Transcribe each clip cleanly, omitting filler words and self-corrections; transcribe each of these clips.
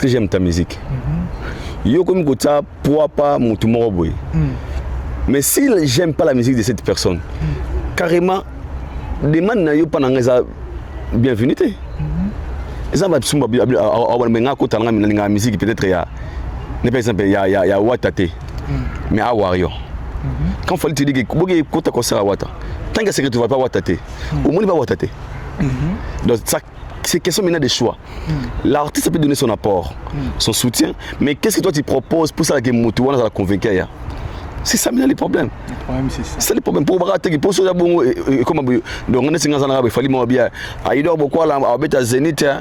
que j'aime ta musique. Yo comme kota pour pas mon tout boy. Mais si j'aime pas la musique de cette personne, carrément demande na yo pas na bienvenue. Ça va sumba menga ko tanga na musique peut-être il y a par exemple il y a Watate. Mais à Wario. Quand faut te dire que boge ko ta concert à Wata. Tant que c'est que tu vas pas Watate. Au moins il va Watate. Donc ça c'est question maintenant de choix. L'artiste peut donner son apport, son soutien, mais qu'est-ce que toi tu proposes pour ça que Moutouana va la convaincre? C'est ça maintenant les problèmes. Le problème c'est ça. C'est le problème. Pour barater pour ça bon comme donc on est singa sana il fallait moi bien. Aido beaucoup là à beta Zénith à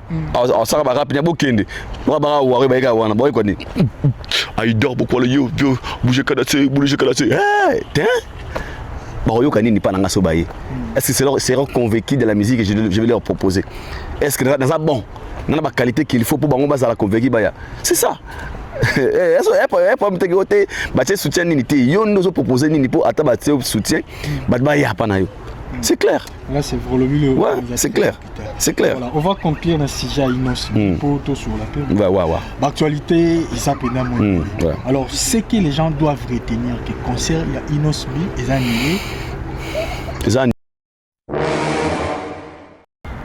ça va rapide bokende. Bara wa ba ga wana boy ko ni. Aido beaucoup là yo bouger kadaté. Hey, tiens. Bon yo kanini pas nanga sobaye. Est-ce que c'est leur convaincu de la musique que je vais leur proposer? Est-ce que dans ça bon, dans la qualité qu'il faut pour bango basa la convaincu baya. C'est ça. Est-ce pas me te côté baté soutien ni té yo nous proposer ni pour ata baté soutien ba ya pa na yo. C'est clair. Là c'est Vrolomi. Ouais, c'est clair. C'est clair. Voilà, on va conclure dans sujet Inos pour tout sur la paix. Ouais. L'actualité ils s'appellent Alors ce que les gens doivent retenir que concert il y a Inos B et annulé.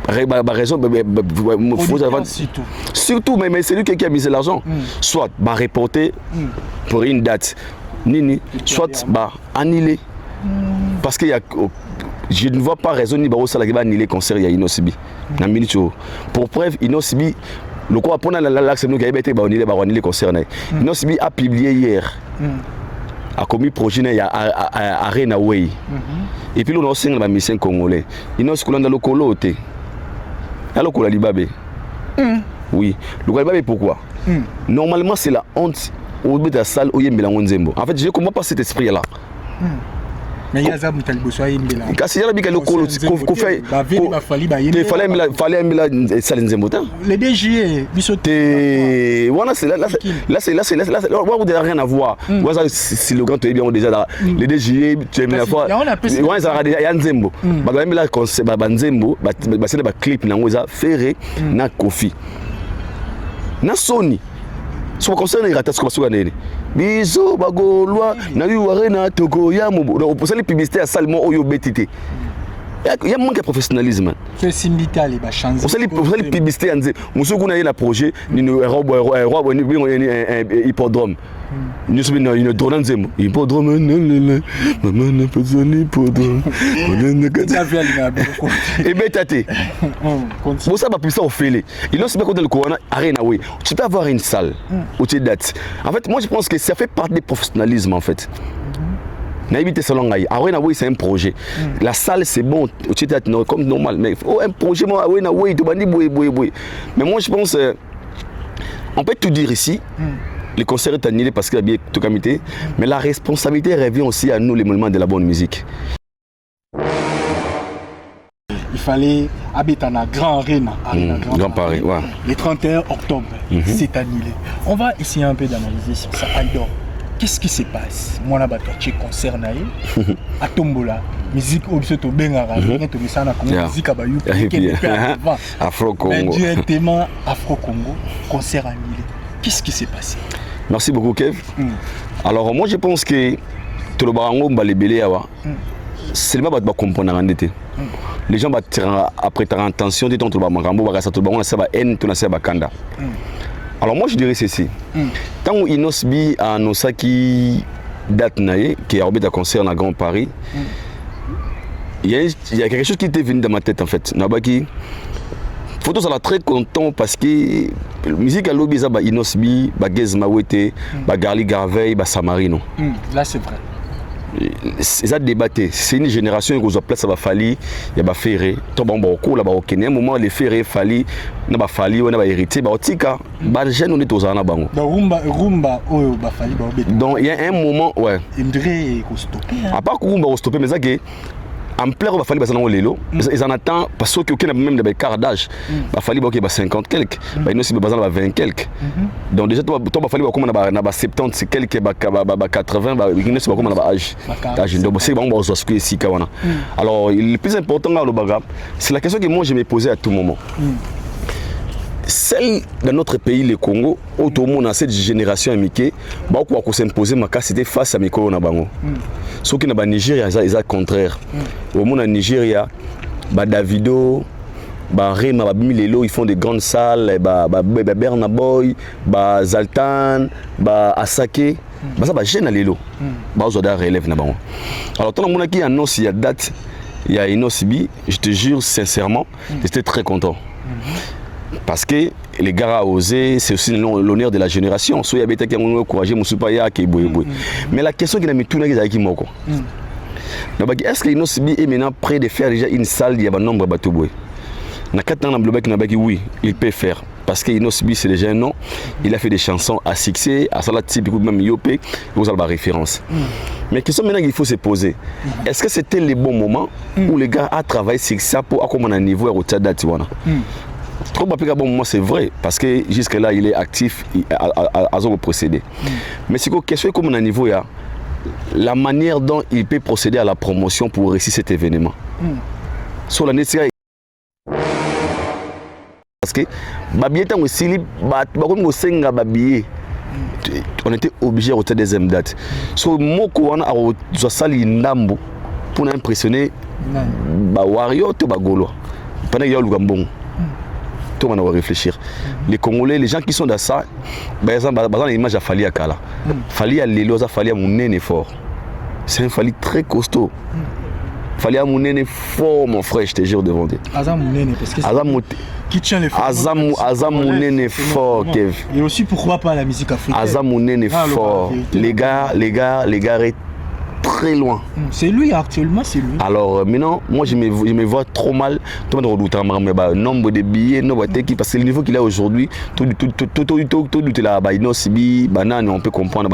Raison, surtout, mais c'est lui qui a misé l'argent. Soit reporter pour une date, soit annuler. Parce que je ne vois pas raison ni Baro Salah qui va annuler le concert il y a Inosibi. Pour preuve, Inosibi, le quoi pour l'axe nous qui a été annuler le concert. Inosibi a publié hier. A commis projet il y a Arena Way. Et puis on a aussi un mission congolais. Inos Kolanda le coloté. Alors qu'on a libabé. Oui. Le libabé pourquoi? Normalement c'est la honte au bout de la salle où il y a Mélangon Zembo. En fait je ne comprends pas cet esprit là. Mais il y a ça qui est là. Quand il y a le colo, il fallait la salle Zembo. Les DG, voilà c'est là vous n'avez rien à voir. Voilà si le grand tu es bien déjà les DG tu es la fois. Ouais ça il y a Zembo. Bah même là concert bah Zembo bah c'est le clip na ngoza ferré na Kofi. Na Sony. Sur concert il rate ce que ça nene. Biso bagolwa na yu arena Togo ya mo pour ça les publicités à salement oyo betité. Il y a manque de professionnalisme. C'est syndicat les chance. Pour ça les publicités en disant monsieur qu'on a un projet une hippodrome. Nous sommes une drone en hippodrome maman n'a pas un hippodrome. Et bêtaté. Pour ça va ça au fêlé. Il ne sait pas quand le corona arena oui. Tu peux avoir une salle où tu dates. En fait moi je pense que ça fait partie du professionnalisme en fait. Naïbité salon Arena oui c'est un projet. La salle c'est bon, tu es comme normal mais un projet moi Arena oui tu bandi boy. Mais moi je pense on peut tout dire ici. Le concert est annulé parce qu'il y a bien tout comité, mais la responsabilité revient aussi à nous les moments de la bonne musique. Il fallait habiter dans la Grand Arena. Grand Paris, ouais. Le 31 octobre, c'est annulé. On va essayer un peu d'analyser sur ça. Aïdor, qu'est-ce qui se passe? Moi, là, tu es concert à Tombola. Musique au biseau bengara, tu mets ça na musique à Bayou, Afro-Congo. Directement Afro-Congo, concert annulé. Qu'est-ce qui s'est passé? Merci beaucoup Kev. Alors moi je pense que tout le barango balébélé c'est le pas comprendre en été. Les gens après ta intention de ton tout le barango va ça tout le barango ça va haine tout ça va kanda. Alors moi je dirais ceci. Tant où Inosbi a annoncé qui date naïe qui a orbité à concert dans Grand Paris. Il y a quelque chose qui était venu dans ma tête en fait. Nabaki Photo ça l'a très content parce que la musique à l'objet ça ba Inosbi, ba Gezma Wete, ba Garli Garveille, ba Samarino. Là c'est vrai. Ça débatté, c'est une génération qui a place ça va falli, il y a ba Ferré, to bon beaucoup là ba au Kenya, un moment les Ferré falli, na ba falli, on a ba hérité, ba Otika, ba jeune on est aux ana bango. Ba rumba oyo ba falli ba obet. Donc il y a un moment ouais. Indré ko stopper. À part que rumba ko stopper mais ça que en plein il va falloir passer dans le lelo ils en attendent parce que aucun même des quart d'âge va falloir que 50 quelques bah nous si besoin 20 quelques donc déjà toi va falloir comme na 70 quelques ba 80 bah nous c'est comme na âge donc c'est bon on va se ici kawana. Alors le plus important dans le bagarre c'est la question que moi je me posais à tout moment. celle dans notre pays, le Congo, où tout le monde a cette génération américaine, on s'imposer ma casse, c'était face à Miko Nabango. Ce qui est au Nigeria, c'est le contraire. Au monde en Nigeria, Davido, Rema, ils font des grandes salles, Berna Boy, Zaltan, Asake, ça va gêner les lots. Ils ont relève Nabango. Alors, tant que qui annonce il y a date, il y a Inosibi, je te jure sincèrement, j'étais très content. Parce que les gars ont osé, c'est aussi l'honneur de la génération. Soit il y avait des gens qui ont encouragé, mais la question qui a mis tout le monde est est-ce que Inosibi est maintenant prêt de faire déjà une salle, il y a un nombre de bateaux? Oui, il peut faire. Parce que Inosibi, c'est déjà un nom. Il a fait des chansons à succès, à Salat Type, même Yopé, vous avez la référence. Mais la question maintenant qu'il faut se poser, est-ce que c'était le bon moment où les gars ont travaillé sur ça pour accompagner un niveau au Tchad? Trop bon moment, c'est vrai, parce que jusque-là, il est actif à procéder. Mais c'est une question comme un niveau, la manière dont il peut procéder à la promotion pour réussir cet événement. Sur la nécessité. Parce que on était obligé de retirer des deuxième date. So moko wana a sali ndambo pour impressionner Wario to Bagolo. Pendant qu'il y a le Gambon. Tout le monde va réfléchir. Les Congolais, les gens qui sont dans ça, par exemple, l'image a fallu à Kala. Fallu à Lélo, ça fallu à mon nez fort. C'est un fallu très costaud. Fallait à mon nez fort, mon frère, je te jure devant toi. Azam mon nez, parce que qui tient les forts. Azam mon nez fort, Kev. Et aussi pourquoi pas la musique africaine. Azam mon nez fort. Les gars est très loin. C'est lui actuellement, c'est lui. Alors maintenant, moi je me vois trop mal. Tout le monde redoute le nombre de billets, parce que le niveau qu'il a aujourd'hui, tout là, banane, on peut comprendre,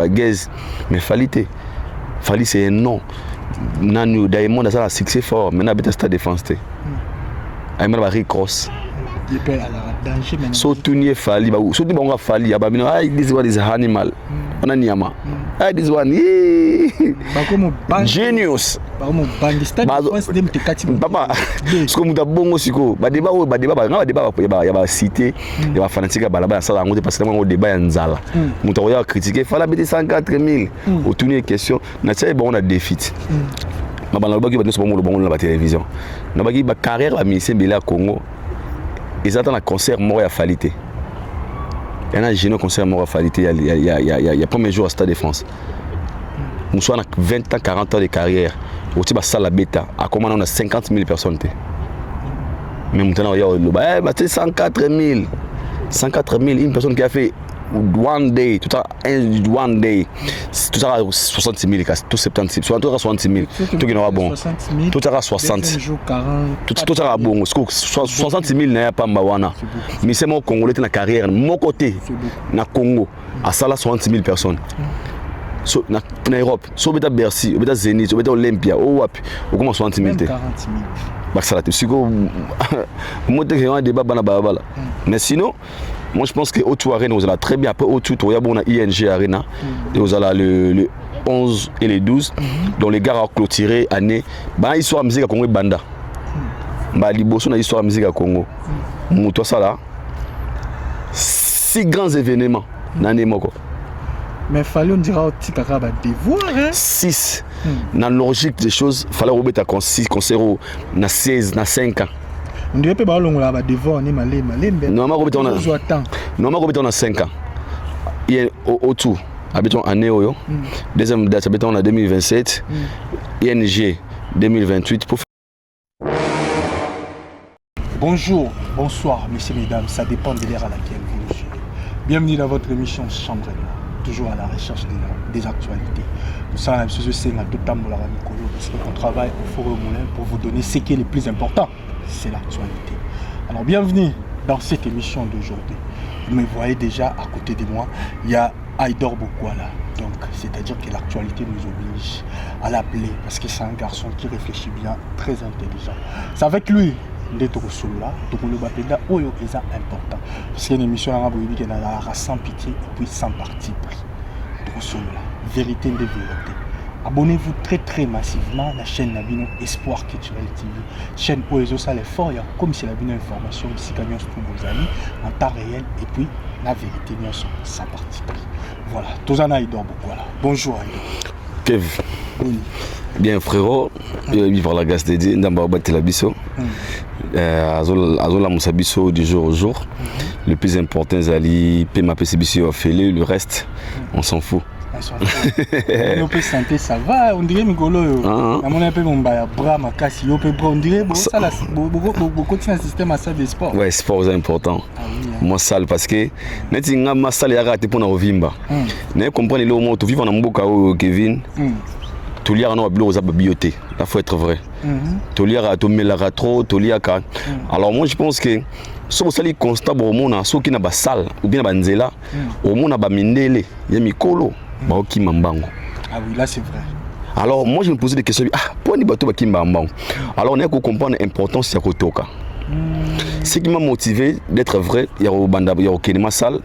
gaze, mais Fali c'est un nom. Nanu Diamond a un succès fort, maintenant il a défense. Il a un cross. Il peut aller à danger maintenant. Surtout il Fali, surtout il a Fali, this one is an animal. On a Niama. This one, genius. Papa, ce que nous avons aussi, il y a cité, il y a fanatique à Balaba, ça parce que moi au débat en Zala. Nous avons critiqué, il fallait mettre 104 000. Au tourner question, on a défi. Ma banque va nous sur la télévision. Ma carrière à ministère Bela Congo, ils attendent un concert mort à Falité. Il y a un génie concert mort à Falité il y a premier jour à Stade de France. Nous sommes à 20 ans, 40 ans de carrière. Au type à la bêta, à comment on a 50 000 personnes. Mais maintenant, il y a 104 000. 104 000, une personne qui a fait one day, tout ça, one day, tout ça 66 000, tout 76 000, tout ça 66 000, tout qui n'aura bon, tout ça 60, tout ça bon, 66 000 n'est pas mawana, mais c'est mon Congolais dans la carrière, mon côté, na Congo, à ça là 66 000 personnes. So, na Europe, so beta Bercy, beta Zénith, beta Olympia, au Wap, au comment 60 000 bah ça là, tu sais que moi t'es un débat banabala. Mais sinon, moi je pense que Auto Arena vous allez très bien. Après Auto, il y a bon ING Arena, et vous allez le 11 et le 12, dont les gars ont clôturé année. Bah histoire musique à Congo banda. Bah liboso na histoire musique à Congo. Toi ça là, 6 grands événements l'année moko. Mais fallait on dira au petit caca devoir 6 dans la logique des choses fallait remettre à 6 concert na 16 na 5 ans on dirait pas long là devoir ni malé normalement on a 5 ans il y a autour habitons année oyo deuxième date habitons en 2027 ING 2028 pour Bonjour, bonsoir messieurs mesdames, ça dépend de l'ère à laquelle vous nous suivez. Bienvenue dans votre émission Chambre, toujours à la recherche des actualités. Nous sommes à la société parce qu'on travaille au Forum Moulin pour vous donner ce qui est le plus important, c'est l'actualité. Alors bienvenue dans cette émission d'aujourd'hui. Vous me voyez déjà à côté de moi, il y a Aïdor Bokwala. Donc c'est-à-dire que l'actualité nous oblige à l'appeler parce que c'est un garçon qui réfléchit bien, très intelligent. C'est avec lui d'être au là, donc le bapéda oyo est important parce qu'il y a une émission qui est sans pitié et puis sans parti pris. Donc là, vérité de vérité, abonnez-vous très massivement à la chaîne Nabino Espoir Culturel TV. Chaîne Oezo ça l'effort, comme si la une information ici quand tous vos amis en temps réel et puis la vérité bien sûr ça partie. Voilà, Tozana Idor voilà. Bonjour Idor. Kev. Oui. Bien frérot, vivre la gasse dédiée d'abord battre la biso. Azola Moussabiso du jour au jour. Le plus important c'est Ali Pema PCBC Ophélie, le reste on s'en fout. On peut santé ça va, on dirait Migolo. À mon appel mon bras ma casse, on dirait ça la beaucoup de système à ça des sports. Ouais, sport c'est important. Moi salle parce que neti nga ma salle ya raté pour na ovimba. Ne comprendre le mot vivre na mboka o Kevin. Toliara no ablo za bioté, il faut être vrai. Toliara to melara trop, toliaka. Alors moi je pense que si vous allez constat au monde ceux qui na ba salle ou bien ba nzela, au monde ba mindele, ya mikolo. Ah oui, là c'est vrai. Alors moi je me posais des questions. Pourquoi ni bateau bakimba mbango? Alors on a qu'à comprendre l'importance de Kotoka. Ce qui m'a motivé d'être vrai, il y a au banda, il y a au Kenema Sal.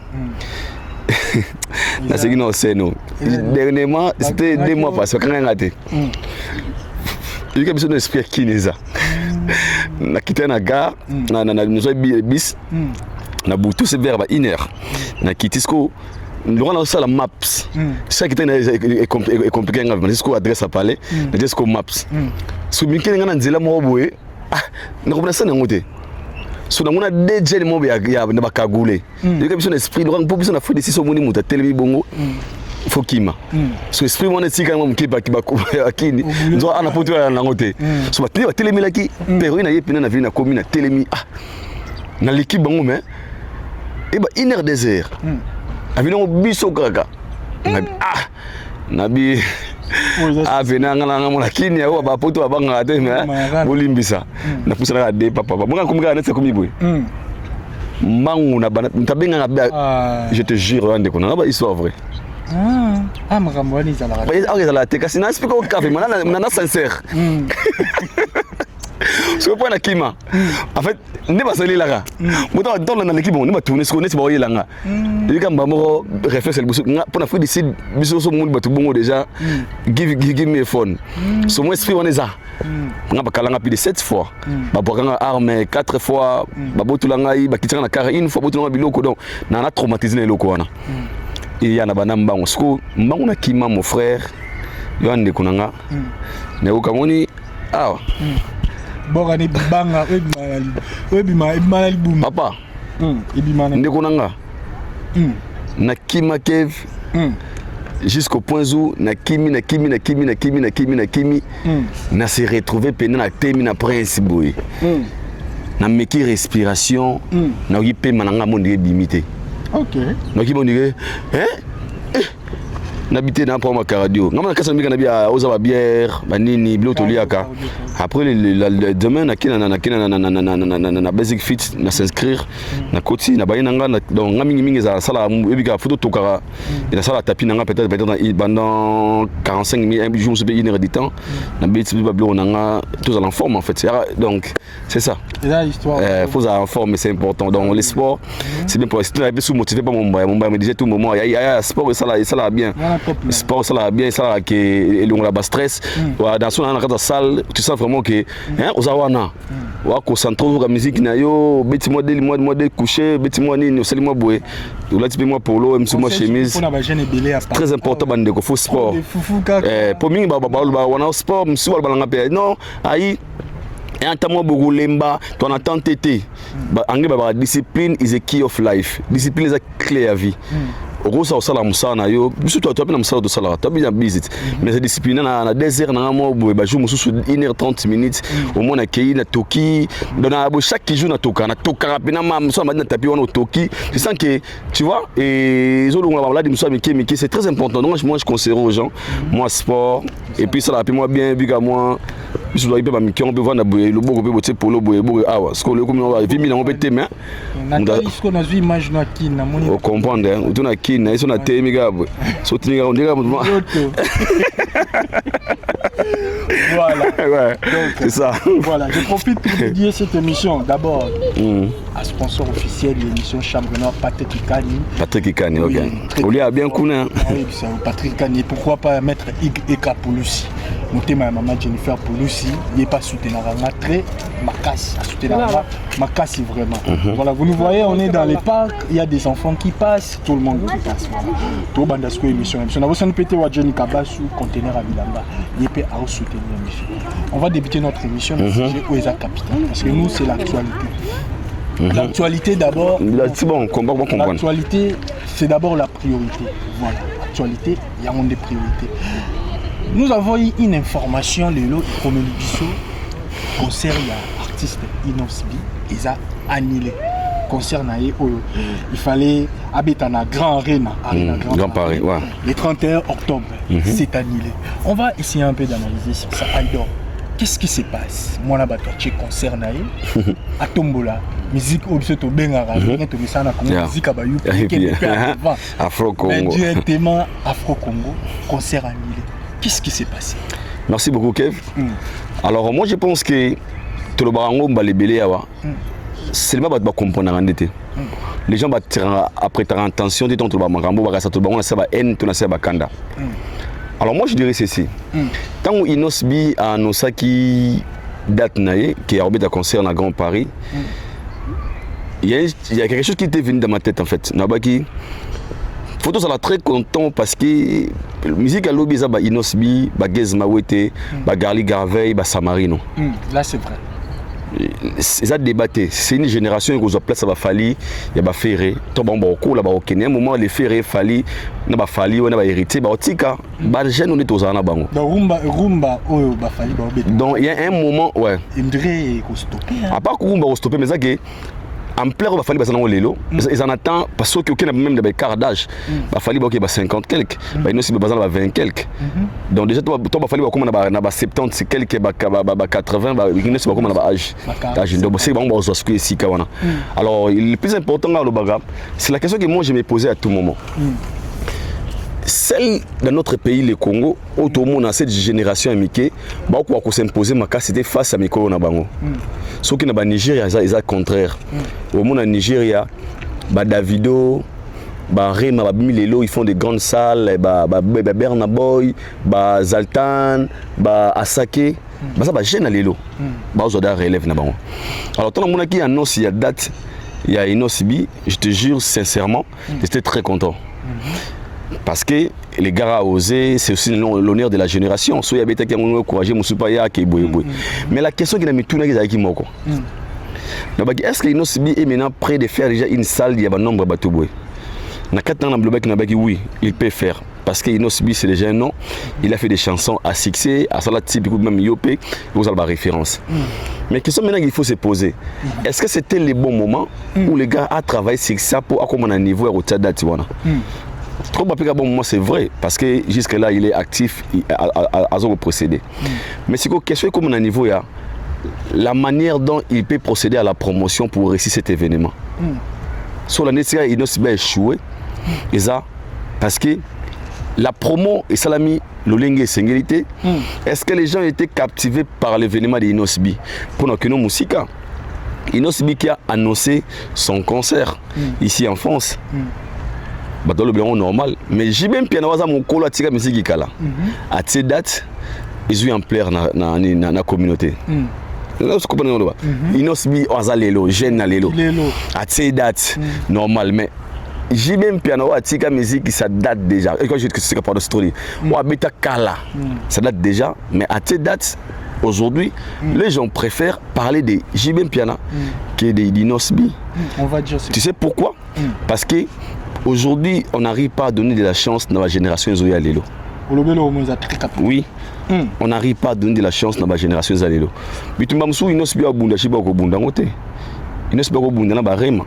Là c'est qui nous sait nous. Dernièrement c'était 2 mois passés quand on a été. Il y a besoin d'esprit kineza. Na quitté na gare, na nous a bis. Na boutou c'est vers 1 heure. Na quitté ce nous avons la maps. Ça qui est compliqué, c'est ce qu'on adresse à parler, c'est ce qu'on maps. Si vous avez un zéla mobile, nous avons ça dans le so on a déjà les mots ya na bakagule. Il y a besoin d'esprit, nous avons besoin de faire des décisions moni muta télé bongo. Faut kima. So esprit mon éthique quand même qui ba akini. Nous on a potu na ngote. So ba télé milaki, pero ina yepina na vie na commune na télé na l'équipe bongo mais et ba 1 heure désert. Avino biso kaka nabi avena ngala ngala kini ya ba poto abanga te mais bolimbisa na pusa na de papa monga kumika na tse kumibwe mangu na bana tabenga na je te jure ande kona ba histoire vrai makambo ni za la la te kasi na explique au café na sincère ce que point na kima en fait ne ba sali laka moto dans na l'équipe on ne ba tourner ce qu'on est ba yelanga il ka mbamo réflexe le busu pour na fudi sid biso so monde batu bongo déjà give me phone so moi esprit on est ça nga ba kalanga plus de 7 fois ba bokanga arme 4 fois ba botulanga ba kitanga na car une fois botulanga biloko donc na traumatisé na loko wana et ya na bana mbango sko mbango na kima mon frère yo ande kunanga ne ukamoni awa Borane banga ebimana libum papa ebimana ndeko nanga na kima Kev jusqu'au point où na kimi na se retrouver pendant na temi na prince boy na meki respiration na yipe mananga monde bimité OK na ki monde n'habiter dans pour ma cardio ngama kasa mbika na bia oza ba bière banini biloto liaka après le demain na basic fit na s'inscrire na koti na bayina nga donc ngami mingi za sala ebika photo tokara et la sala tapis nga peut-être pendant 45 minutes jour se 1 heure de temps na beti bablo nga tous en forme en fait donc c'est ça et là l'histoire faut en forme c'est important donc le sport c'est bien pour rester sous motivé pas mon me disait tout moment il y a sport et ça là bien sport ça là bien ça là que on la stress dans son dans salle tu sens vraiment que hein ozawana wa concentrer sur la musique na yo beti modèle coucher beti moi ni au seulement boé là tu peux moi polo même moi chemise très important bande ko faut sport pour ming ba wana sport monsieur balanga pe non ayi et en tant que lemba ton attend tété anglais ba discipline is a key of life discipline is a clé à vie Rosa osala musana yo biso to to na musala do sala to bien busy mais c'est discipline na désert na mo bo ba jour mususu 1h30 minutes au moins na kei na toki dona bo chaque jour na toka rapina ma musala na tapi on toki je sens que tu vois et zo longa ba la di musala miki c'est très important donc moi je conseille aux gens moi sport et puis ça la moi bien vu qu'à moi je dois y pas miki on peut voir na bo le bo ko pe polo bo awa parce que le comme on va vivre na on peut témer on a ce qu'on a vu image na ki na moni comprendre on na ki na iso na temi gabo so tinga on diga Voilà. Ouais, c'est ça. Voilà, je profite pour dédier cette émission d'abord à sponsor officiel de l'émission Chambre Noire, Patrick Ikani. Patrick Ikani, ok. Oui, Oli a bien connu. Oui, c'est Patrick Ikani. Pourquoi pas mettre Eka Pouloussi. Notez ma maman Jennifer Pouloussi, il n'est pas soutenu très Makassi, à soutenir Makassi vraiment. Voilà, vous nous voyez, on est dans les parcs, il y a des enfants qui passent, tout le monde qui passe. Tout bandasco émission. On va péter wa Jenny Kabasu, conteneur à Bilamba. Il peut à soutenir l'émission. On va débuter notre émission dans le sujet où est la capitale, parce que nous c'est l'actualité. L'actualité d'abord. C'est bon, l'actualité, c'est d'abord la priorité. Voilà, l'actualité, il y a des priorités. Nous avons eu une information, le lot concert l'artiste Inosbi, ils ont annulé. Concert il fallait habiter dans Grand Arena, Grand Paris, ouais. Le 31 octobre, c'est annulé. On va essayer un peu d'analyser sur ça. Aïdor, qu'est-ce qui se passe? Moi, là, tu concert à Tombola. Musique obsolète au Bengara, musique à Bayou, Afro-Congo. Directement Afro-Congo, concert annulé. Qu'est-ce qui s'est passé? Merci beaucoup, Kev. Alors, moi, je pense que tout le barango balébélé, c'est le bas comprendre en été. Les gens après ta intention de ton barango, ça te barango, ça va haine, tout ça va kanda. Alors, moi, je dirais ceci. Tant que Inosbi a annoncé qui date naïe, qui a orbité à concert dans Grand Paris, il y a quelque chose qui était venu dans ma tête en fait. Nabaki, photo ça l'a très content parce que la musique à l'objet ça Inosbi, Gez Mawete, Garli Garveille, Samarino. Là c'est vrai. Ça débatté. C'est une génération qui a place ça va falli, il y a ferré. Tout bon beaucoup là-bas au Kenya, un moment les ferré falli, n'a pas falli, on a pas hérité, bah tika, bah jeune on est aux ana bango. Rumba oh bah falli bah. Donc il y a un moment ouais. Il devrait stopper. À part que rumba stopper mais ça que en plein il va falloir passer dans le lelo ils en attendent parce que aucun même des quart d'âge il va falloir que 50 quelques bah il aussi besoin 20 quelques donc déjà toi va falloir comme on a 70 quelques 80 bah il ne sait pas comment on a âge donc c'est bon on va se ici kawana. Alors le plus important dans le bagarre c'est la question que moi je me posais à tout moment. Celle dans notre pays, le Congo, où tout le monde a cette génération amicale, beaucoup à s'imposer, mais c'était face à Miko Nabango. Ce qui est au Nigeria, c'est le contraire. Au monde en Nigeria, Davido, Rema, ils font des grandes salles, Berna Boy, Zaltan, Asake, ça va gêner les lots. Ils ont relève Nabango. Alors, tant que qui annonce il y a date, il y a Inosbi, je te jure sincèrement, j'étais très content. Parce que les gars ont osé, c'est aussi l'honneur de la génération. Mais la question qui a mis tout le monde, est-ce que Inosbi est maintenant prêt de faire déjà une salle, il y a un nombre de bateaux? Oui, il peut faire. Parce que Inosbi c'est déjà un nom, il a fait des chansons à succès, à Salat type, même Yopé, vous avez la référence. Mais la question maintenant qu'il faut se poser, est-ce que c'était le bon moment où les gars ont travaillé sur ça pour accompagner un niveau au Tchad? Trop bon moment c'est vrai parce que jusque là il est actif à procéder. Mais c'est quoi question comme on a niveau là la manière dont il peut procéder à la promotion pour réussir cet événement. Sur la nécessité il doit échouer et ça parce que la promo et salami l'olingue singulité. Est-ce que les gens étaient captivés par l'événement de Inosbi pour que nos musiques Inosbi qui a annoncé son concert ici en France. Dans le bureau normal, mais j'ai même piano à mon colo à tirer musique qui là. À cette date, ils ont un plaire dans la communauté. Vous comprenez le Inosbi Azalelo, jeune Alelo. À cette date normal, mais j'ai même piano à tirer musique qui ça date déjà. Et quand je dis que c'est pas de story, ou habita Kala, ça date déjà, mais à cette date aujourd'hui, les gens préfèrent parler de JBM Piana que de Inosbi. On va dire. Tu sais pourquoi? Parce que aujourd'hui, on n'arrive pas à donner de la chance dans la génération Zoya Lelo. Oui, on n'arrive pas à donner de la chance dans la génération Zoya Lelo. Mais tu m'as dit, Inosbi Abunda, Shiba Okobunda Ngote. Inosbi Okobunda Barema.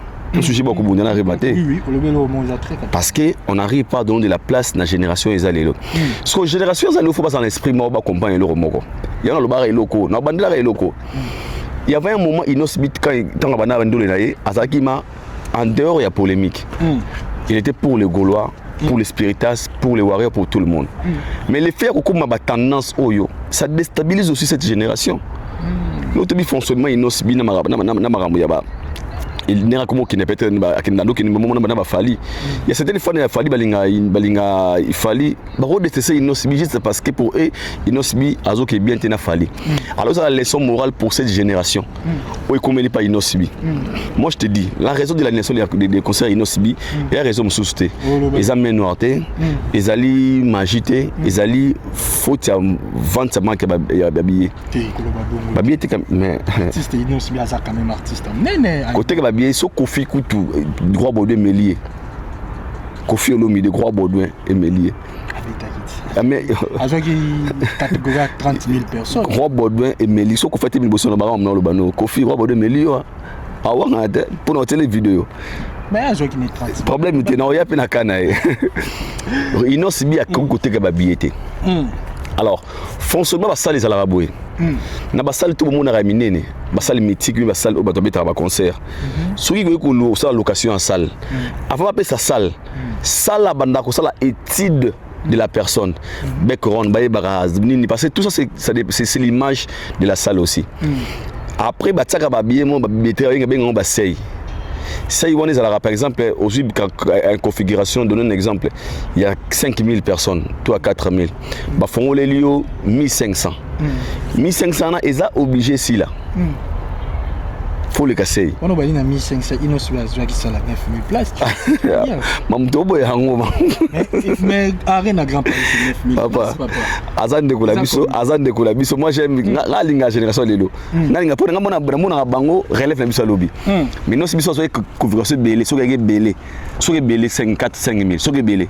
Parce qu'on n'arrive pas à donner de la place dans la génération Zoya Lelo. Parce que la génération Zoya Lelo, il faut pas s'en esprit, mais on va accompagner le Romoko. Il y a un bar et loco, il y avait un moment, Inosbi, quand il en dehors, il y a polémique. Il était pour les Gaulois pour les spiritas, pour les warriors, pour tout le monde. Mais les faire comme ma tendance oyo, ça déstabilise aussi cette génération. L'autre fonctionnement inosbi na marambo yaba. Il n'est pas comme qui n'est peut-être qui ne moment fali. Il y a certaines fois il a fallu balinga il fallait baro de ces inosbi juste parce que pour eux inosbi azo qui bien tena fali. Alors ça la leçon morale pour cette génération. Oui comme il pas inosbi. Moi je te dis la raison de la naissance des concerts inosbi il y a raison souste. Les amènes noirté, les ali magité, les ali faute à vendre ça manque babier. Babier était mais artiste inosbi a quand même artiste. Néné. Côté bien so Kofi Koutou droit Baudouin Mélier Kofi Olomi de droit Baudouin et Mélier mais avec catégorie 30 000 personnes droit Baudouin et Mélier so Kofi Temi Bosso na baram na lobano Kofi droit Baudouin Mélier awa ngate pour notre télé vidéo mais avec ni 30 problème était na ya pe na kana inosbi a côté ka babiété alors fonctionnement ba salle ezala boye na ba salle tout le monde a minene ba salle mythique ba salle au bato beta ba concert soki ko ça location en salle avant appeler sa salle salle banda ko sala étude de la personne background baye baraz nini parce que tout ça c'est l'image de la salle aussi après ba tsaka ba bien mo ba beter nga ba sey ça y est par exemple aujourd'hui en configuration donne un exemple il y a 5000 personnes toi 4000 bah font les lieux 1500 1500 là ils a obligé si là faut les casser on va dire 1500 inosbi qui ça la 9000 places mam tobo ya hango mais arena grand Paris 9000 papa azan de kula biso moi j'aime la linga génération lelo na linga pour ngamo bango relève na biso lobby mais non si biso so configuration belé so belé 54 5000 so belé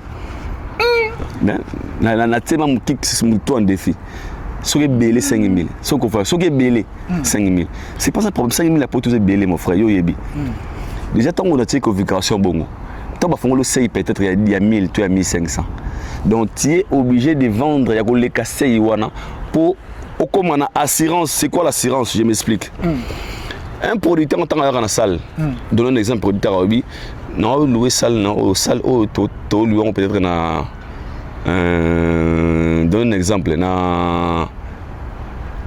na tema mu kick muto en défi so belé 5000 so belé 5000 c'est pas ça problème 5000 la pour tous belé mon frère yo yebi déjà tant on a tique configuration bongo tant ba fongolo sey peut-être il y a 1000 tu as 1500 donc tu es obligé de vendre ya ko le casser wana pour comme on a assurance. C'est quoi l'assurance? Je m'explique. Un producteur en tant que dans la salle, donne un exemple producteur oui, non louer salle non salle au louer on peut-être na donne un exemple na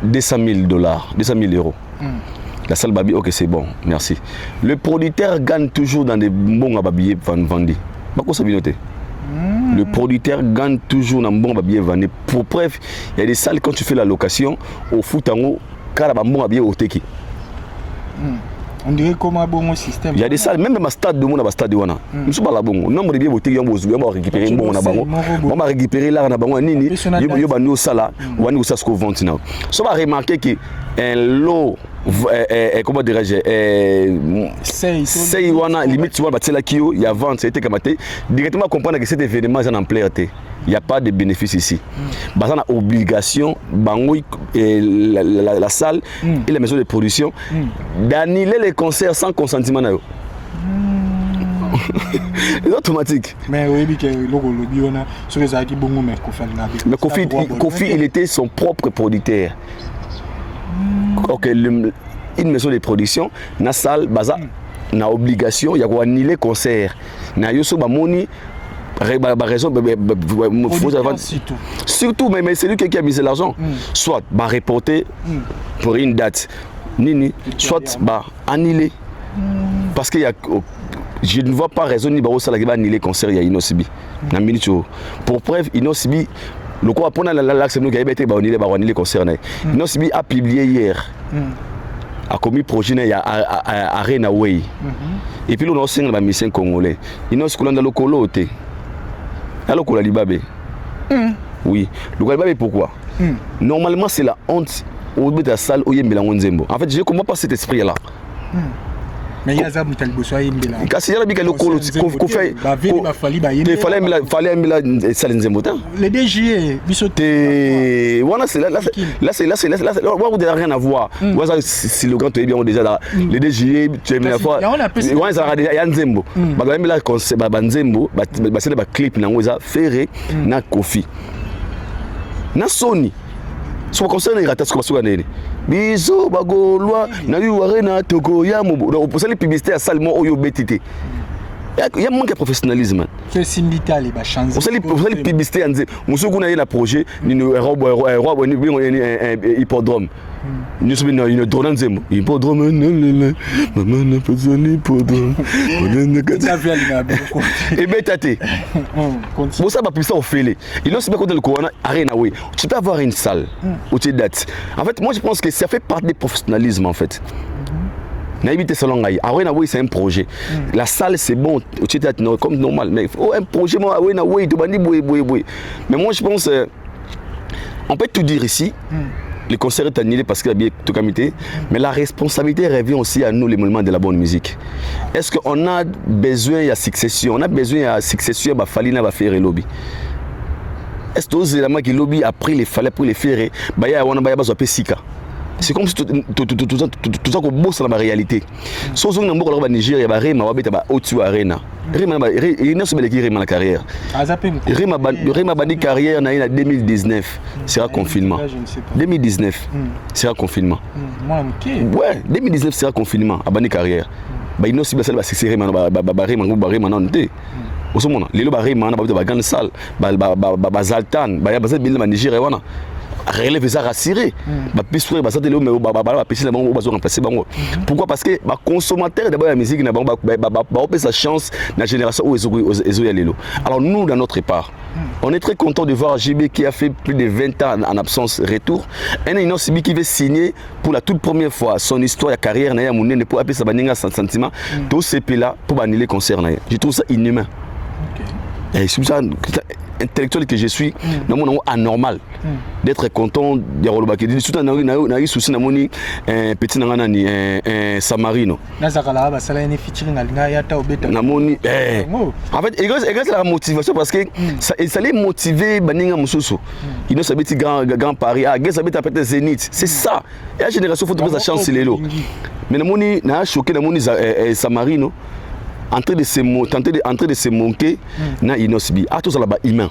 $200,000 $200,000 €. La salle babi, ok c'est bon, merci. Le producteur gagne toujours dans des bons billets vendus. Pourquoi ça vient noter? Le producteur gagne toujours dans bon billets vendus. Pour preuve, il y a des salles quand tu fais la location au foot en haut, car la bon billet au teki. On dirait comment bon système. Il y a des salles, même dans stade de mon stade de Wana. Je suis pas là bon. Nombre de billets au teki, on va récupérer bon na bango. On va récupérer là na bango nini. Yo ba no sala, wani ko ça ce qu'on vend now. So va remarquer que un lot comment dirais-je c'est wana limite tu vois batela kio il y a vente c'était kamaté directement comprendre que cet événement est en plein-été. Il n'y a pas de bénéfice ici. Bah ça a obligation bango la salle et la maison de production d'annuler les concerts sans consentement na yo. C'est automatique. Mais oui, que le biona sur les acquis bongo mais Kofi il était son propre producteur. Ok, une maison de production, na salle, baza, na obligation, il y a annuler concert. Na yoso ba moni, raison, surtout, mais c'est lui qui a mis l'argent. Soit ba reporter pour une date, nini, soit ba annuler. Parce qu'il y a, je ne vois pas raison ni ba osala qui va annuler concert il y a Inosibi. Na minute pour preuve Inosibi. Le quoi pour l'axe nous qui a été annulé concerné. Inosibi a publié hier. A commis projet il y a Arena Way. Et puis nous on a un mission congolais. Inosibi dans le coloté. Alors qu'on a libabé. Oui. Le libabé pourquoi? Normalement c'est la honte au bout de la salle où il y a Milan Nzembo. En fait je comprends pas cet esprit là. Mais il y a ça mutal bosoa imbela. Kasi yala bika lokolo ko fait fallait mbela salle Nzembo ta. Le DG bisoté. Voilà c'est là on n'a rien à voir. Voilà si le grand est bien déjà là. Le DG tu es la fois. Ouais ça il y a Nzembo. Ba mbela concert ba Nzembo ba c'est ba clip na ngoza ferré na Kofi. Na Sony. So concerne les ratas comme ça nene. Biso bagolwa na yu arena toko ya mo. On peut les publicité à salement oyo betité. Il y a manque de professionnalisme. C'est syndical et chance. Vous allez publicité en disant monsieur qu'on a un projet ni roi hippodrome. Nous sommes une drone zemo. Hippodrome maman n'a pas un hippodrome. Et ben taté. Bon ça va plus ça au fêlé. Il ne sait pas quand le corona arena oui. Tu peux avoir une salle où tu dates. En fait moi je pense que ça fait partie du professionnalisme en fait. Naïbité selon Aïe. Arena oui c'est un projet. La salle c'est bon, tu es comme normal mais oh un projet moi Arena oui tu vas dire oui. Mais moi je pense on peut tout dire ici. Le concert est annulé parce qu'il y a bien tout comité, mais la responsabilité revient aussi à nous, les monuments de la bonne musique. Est-ce qu'on a besoin de succession? On a besoin de succession, il faut faire le lobby. Est-ce que les éléments qui lobby a pris les fallait pour les faire? C'est comme si tout ça qu'on bosse dans la réalité. Si on a un Nigeria, il y a un Otu Arena. Il y a une carrière. Rima Bandi carrière en 2019 sera confinement. 2019 sera confinement. Ouais, 2019 sera confinement à Bandi carrière. Il y a une relève ça rassuré pourquoi parce que les consommateurs d'abord la musique n'a pas sa chance dans la génération où ils. Alors nous dans notre part on est très content de voir JB qui a fait plus de 20 ans en absence retour et il y a aussi qui veut signer pour la toute première fois son histoire de carrière pour appeler ça baninga sentiment tous ces pays là pour annuler concert. Je trouve ça inhumain. Et c'est ça intellectuel que je suis, anormal d'être content de Rolobaki. Surtout dans les soucis, un petit Samarino. En fait, c'est la motivation parce que ça allait motiver Baninga Moussoussou. Il nous savait grand Paris, il savait peut-être Zénith. C'est ça. Et la génération, il faut trouver sa chance, c'est l'élo. Mais nous avons choqué Samarino. En train de se moquer na Inosbi. Ah tout ça là-bas humain.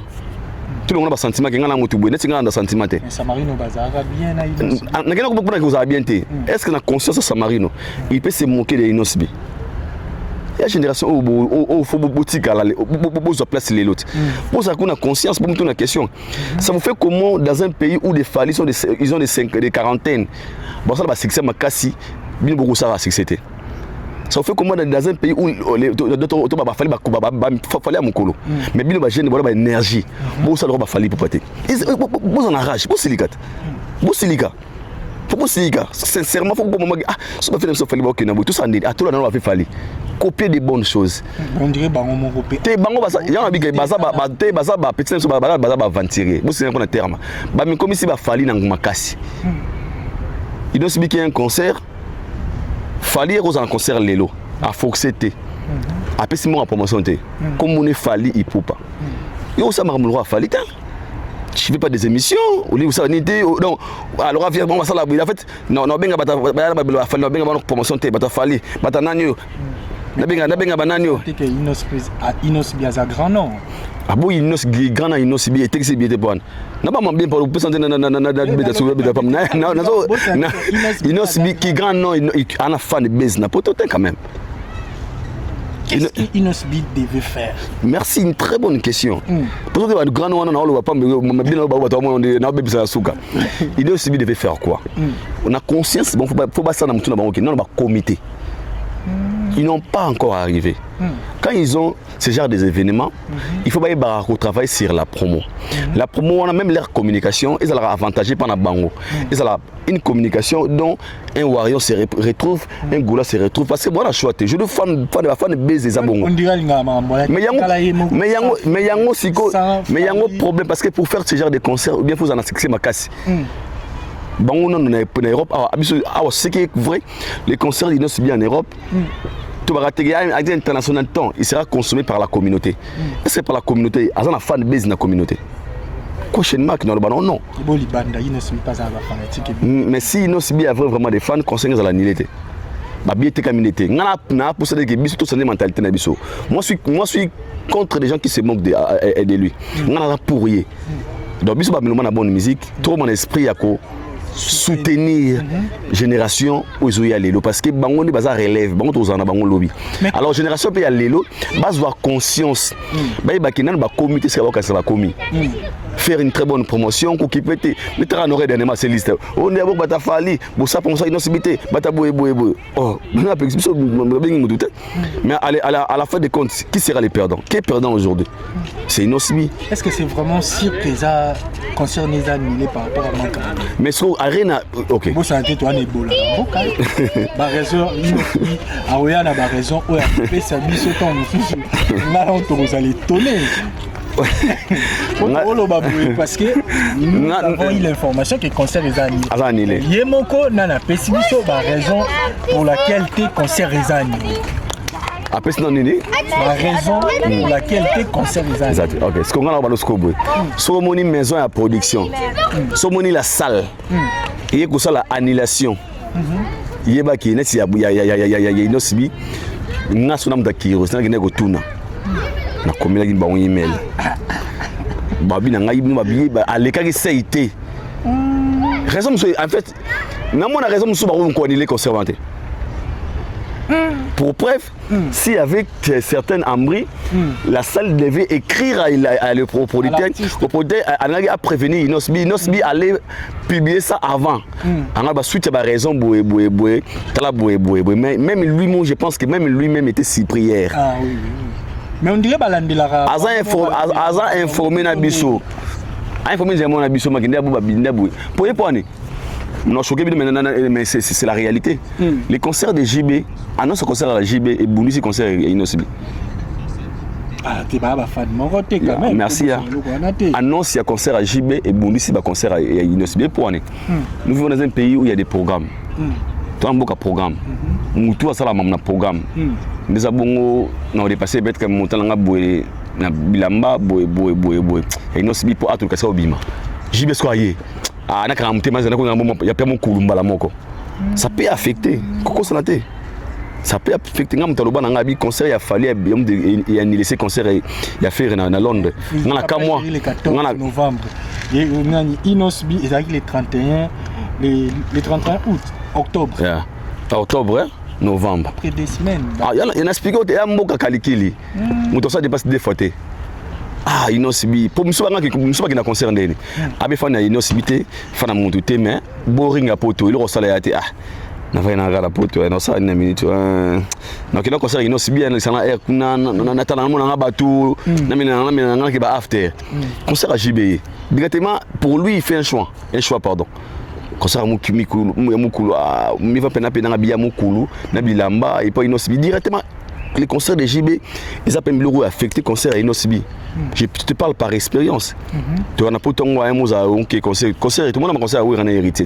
Tout le monde a un sentiment qu'il y a un sentiment. Samarino bazara bien na Inosbi. Est-ce que la conscience de Samarino, il peut se moquer de Inosbi? Il y a une génération où il faut boutique à la place les autres. Pour ça qu'on a conscience pour me tourner la question. Ça vous fait comment dans un pays où les familles ils ont des quarantaines. Bon ça va succès ma cassi, bien beaucoup ça va succès. Ça fait comment dans un pays où les fallait à mon colo mais bien le jeune voilà énergie bon ça doit falloir pour péter vous en arrache vous silicate sincèrement faut pour moi ça va faire ça fallait que tout ça à tout là on va faire falloir copier des bonnes choses on dirait bango mon copier te bango basa il y a un big basa petit basa ventiler vous c'est un terme ba mais comme si ba falloir dans makasi il doit se qu'il y a un concert Fali aux en concert Lelo à Foxete après c'est moi en promotion comme on est Fali il peut pas yo ça m'a ramené à Fali je fais pas des émissions au lieu ça n'était non alors viens bon ça là en fait non benga bata Fali benga bonne promotion bata Fali bata nanyo na benga bananyo que Inos Biaza grand nom. Ah bon Inos grand Inos bi était c'est bien bon na pas bien pour présenter na Inos bi qui grand nom en a fan de business pour tout quand même. Qu'est-ce qu'Inos bi devait faire? Merci, une très bonne question. Pour que le grand nom on va pas Inos bi devait faire quoi? On a conscience bon faut pas ça dans tout non on va comité. Ils n'ont pas encore arrivé. Quand ils ont ce genre d'événements, il faut travailler sur la promo. La promo, on a même leur communication, ils sont avantagés par la bango. Ils ont une communication dont un warrior se retrouve, un goula se retrouve. Parce que moi, la chouette, je ne fan de baiser des abongos. Mais il y a un problème parce que pour faire ce genre de concert, il faut en accéder ma casse. Bon, en Europe, ce qui est vrai, les concerts d'Inos bien en Europe, tout va rater un international temps, il sera consommé par la communauté. Est-ce que par la communauté, ils ont un fan base dans la communauté? Prochainement, non. Mais si Inos bien avait vraiment des fans, concernés à la nilité. Bien communauté. Moi, je suis contre les gens qui se moquent de lui. On a pour rien. Donc, si on a bonne musique, trop mon esprit à quoi. soutenir génération aux Lelo parce que bango ni baza relève bango tozana bango lobby alors génération pe ya lelo bas voir conscience ba kinana ba comité c'est ba ça commis faire une très bonne promotion ko qui peut te mettre en oreille dernièrement ces listes on est bata fali bo ça pour ça innocité bata boye oh na exhibition mais à la fin des comptes qui sera les perdants qui est perdant aujourd'hui c'est Innocbi. Est-ce que c'est vraiment sûr que ça concerne les annulés par rapport à Manka? Mais sur Arena, ok. Bon, ça a été toi, Nebola. Ok. Bah, raison, Aouya n'a pas raison. Ouais, après, ça dit ce temps. Là, on allait étonner. Parce que nous avons eu l'information qui concerne les annulés. Yemoko n'a pas raison pour laquelle tu concerne les annulés. Après, c'est non nini. La raison pour laquelle tu conserves les années. Exact. Ok. Ce qu'on a dans le scope. Sur mon maison à production. Sur mon la salle. Il y a que ça la annulation. Il y a qui n'est si ya Innocbi. N'a son nom d'akiro. C'est n'a que tuna. Na combien de bon email. Babi n'a ngaïb nous babi à l'écart qui ça été. Raison en fait. N'a mon raison nous sommes on connaît les conservateurs. Pour preuve, si avec certaines ambris, la salle devait écrire au producteur, à prévenir Innocbi allait publier ça avant. On a suite à raison, mais même lui, je pense que même lui-même était si prière. Ah oui. Mais on dirait Balandilara. Aza informé na biso. Informé na biso makinde babinda boy. Pour répondre. Non, mais c'est la réalité. Les concerts de JB, annonce concert à la JB et Bounisi concert à Innocbi. Ah, tu vas faire de mon côté quand même. Merci. Annonce il y a concert à JB et Bounisi va concert à Innocbi. Pour nous vivons dans un pays où il y a des programmes. Tu as un beaucoup de programmes. Nous tous ça la même programme. Nous avons dépassé peut-être comme montant na boy na bilamba boy. Et Innocbi pour atteindre ça au bima. JB soyez. Ah, il y a pas mon coulomba la moko. Ça peut affecter. Coco santé. Ça peut affecter. Ngam taloba na ngabi concert il a fallu il a laissé concert il a fait na Londres. Ngana ka moi. Le 14 novembre. Et Innocbi exact les 31 les 31 août, octobre. Yeah. Octobre, novembre. Après des semaines. Ah, il y a expliqué que ya mboka kalikili. Muto ça dépasse des photos. Ah, Innocbi pour monsieur qui na concert ndeni abe fana Innocbi te fana muntu te mais boring a poto il resala ya te ah na va na gara poto na ça une minute na kila concert Innocbi na sana air kuna na tala na mona batu na mina ki ba after concert à JB directement pour lui il fait un choix pardon concert mukulu mi va pena na biya mukulu na bilamba et pas Innocbi directement. Les concerts de JB, ils appellent le affecté concert à Innocbi. Je te parle par expérience. Tu as un peu de temps à concert et tout le monde a concert à Ouira hérité.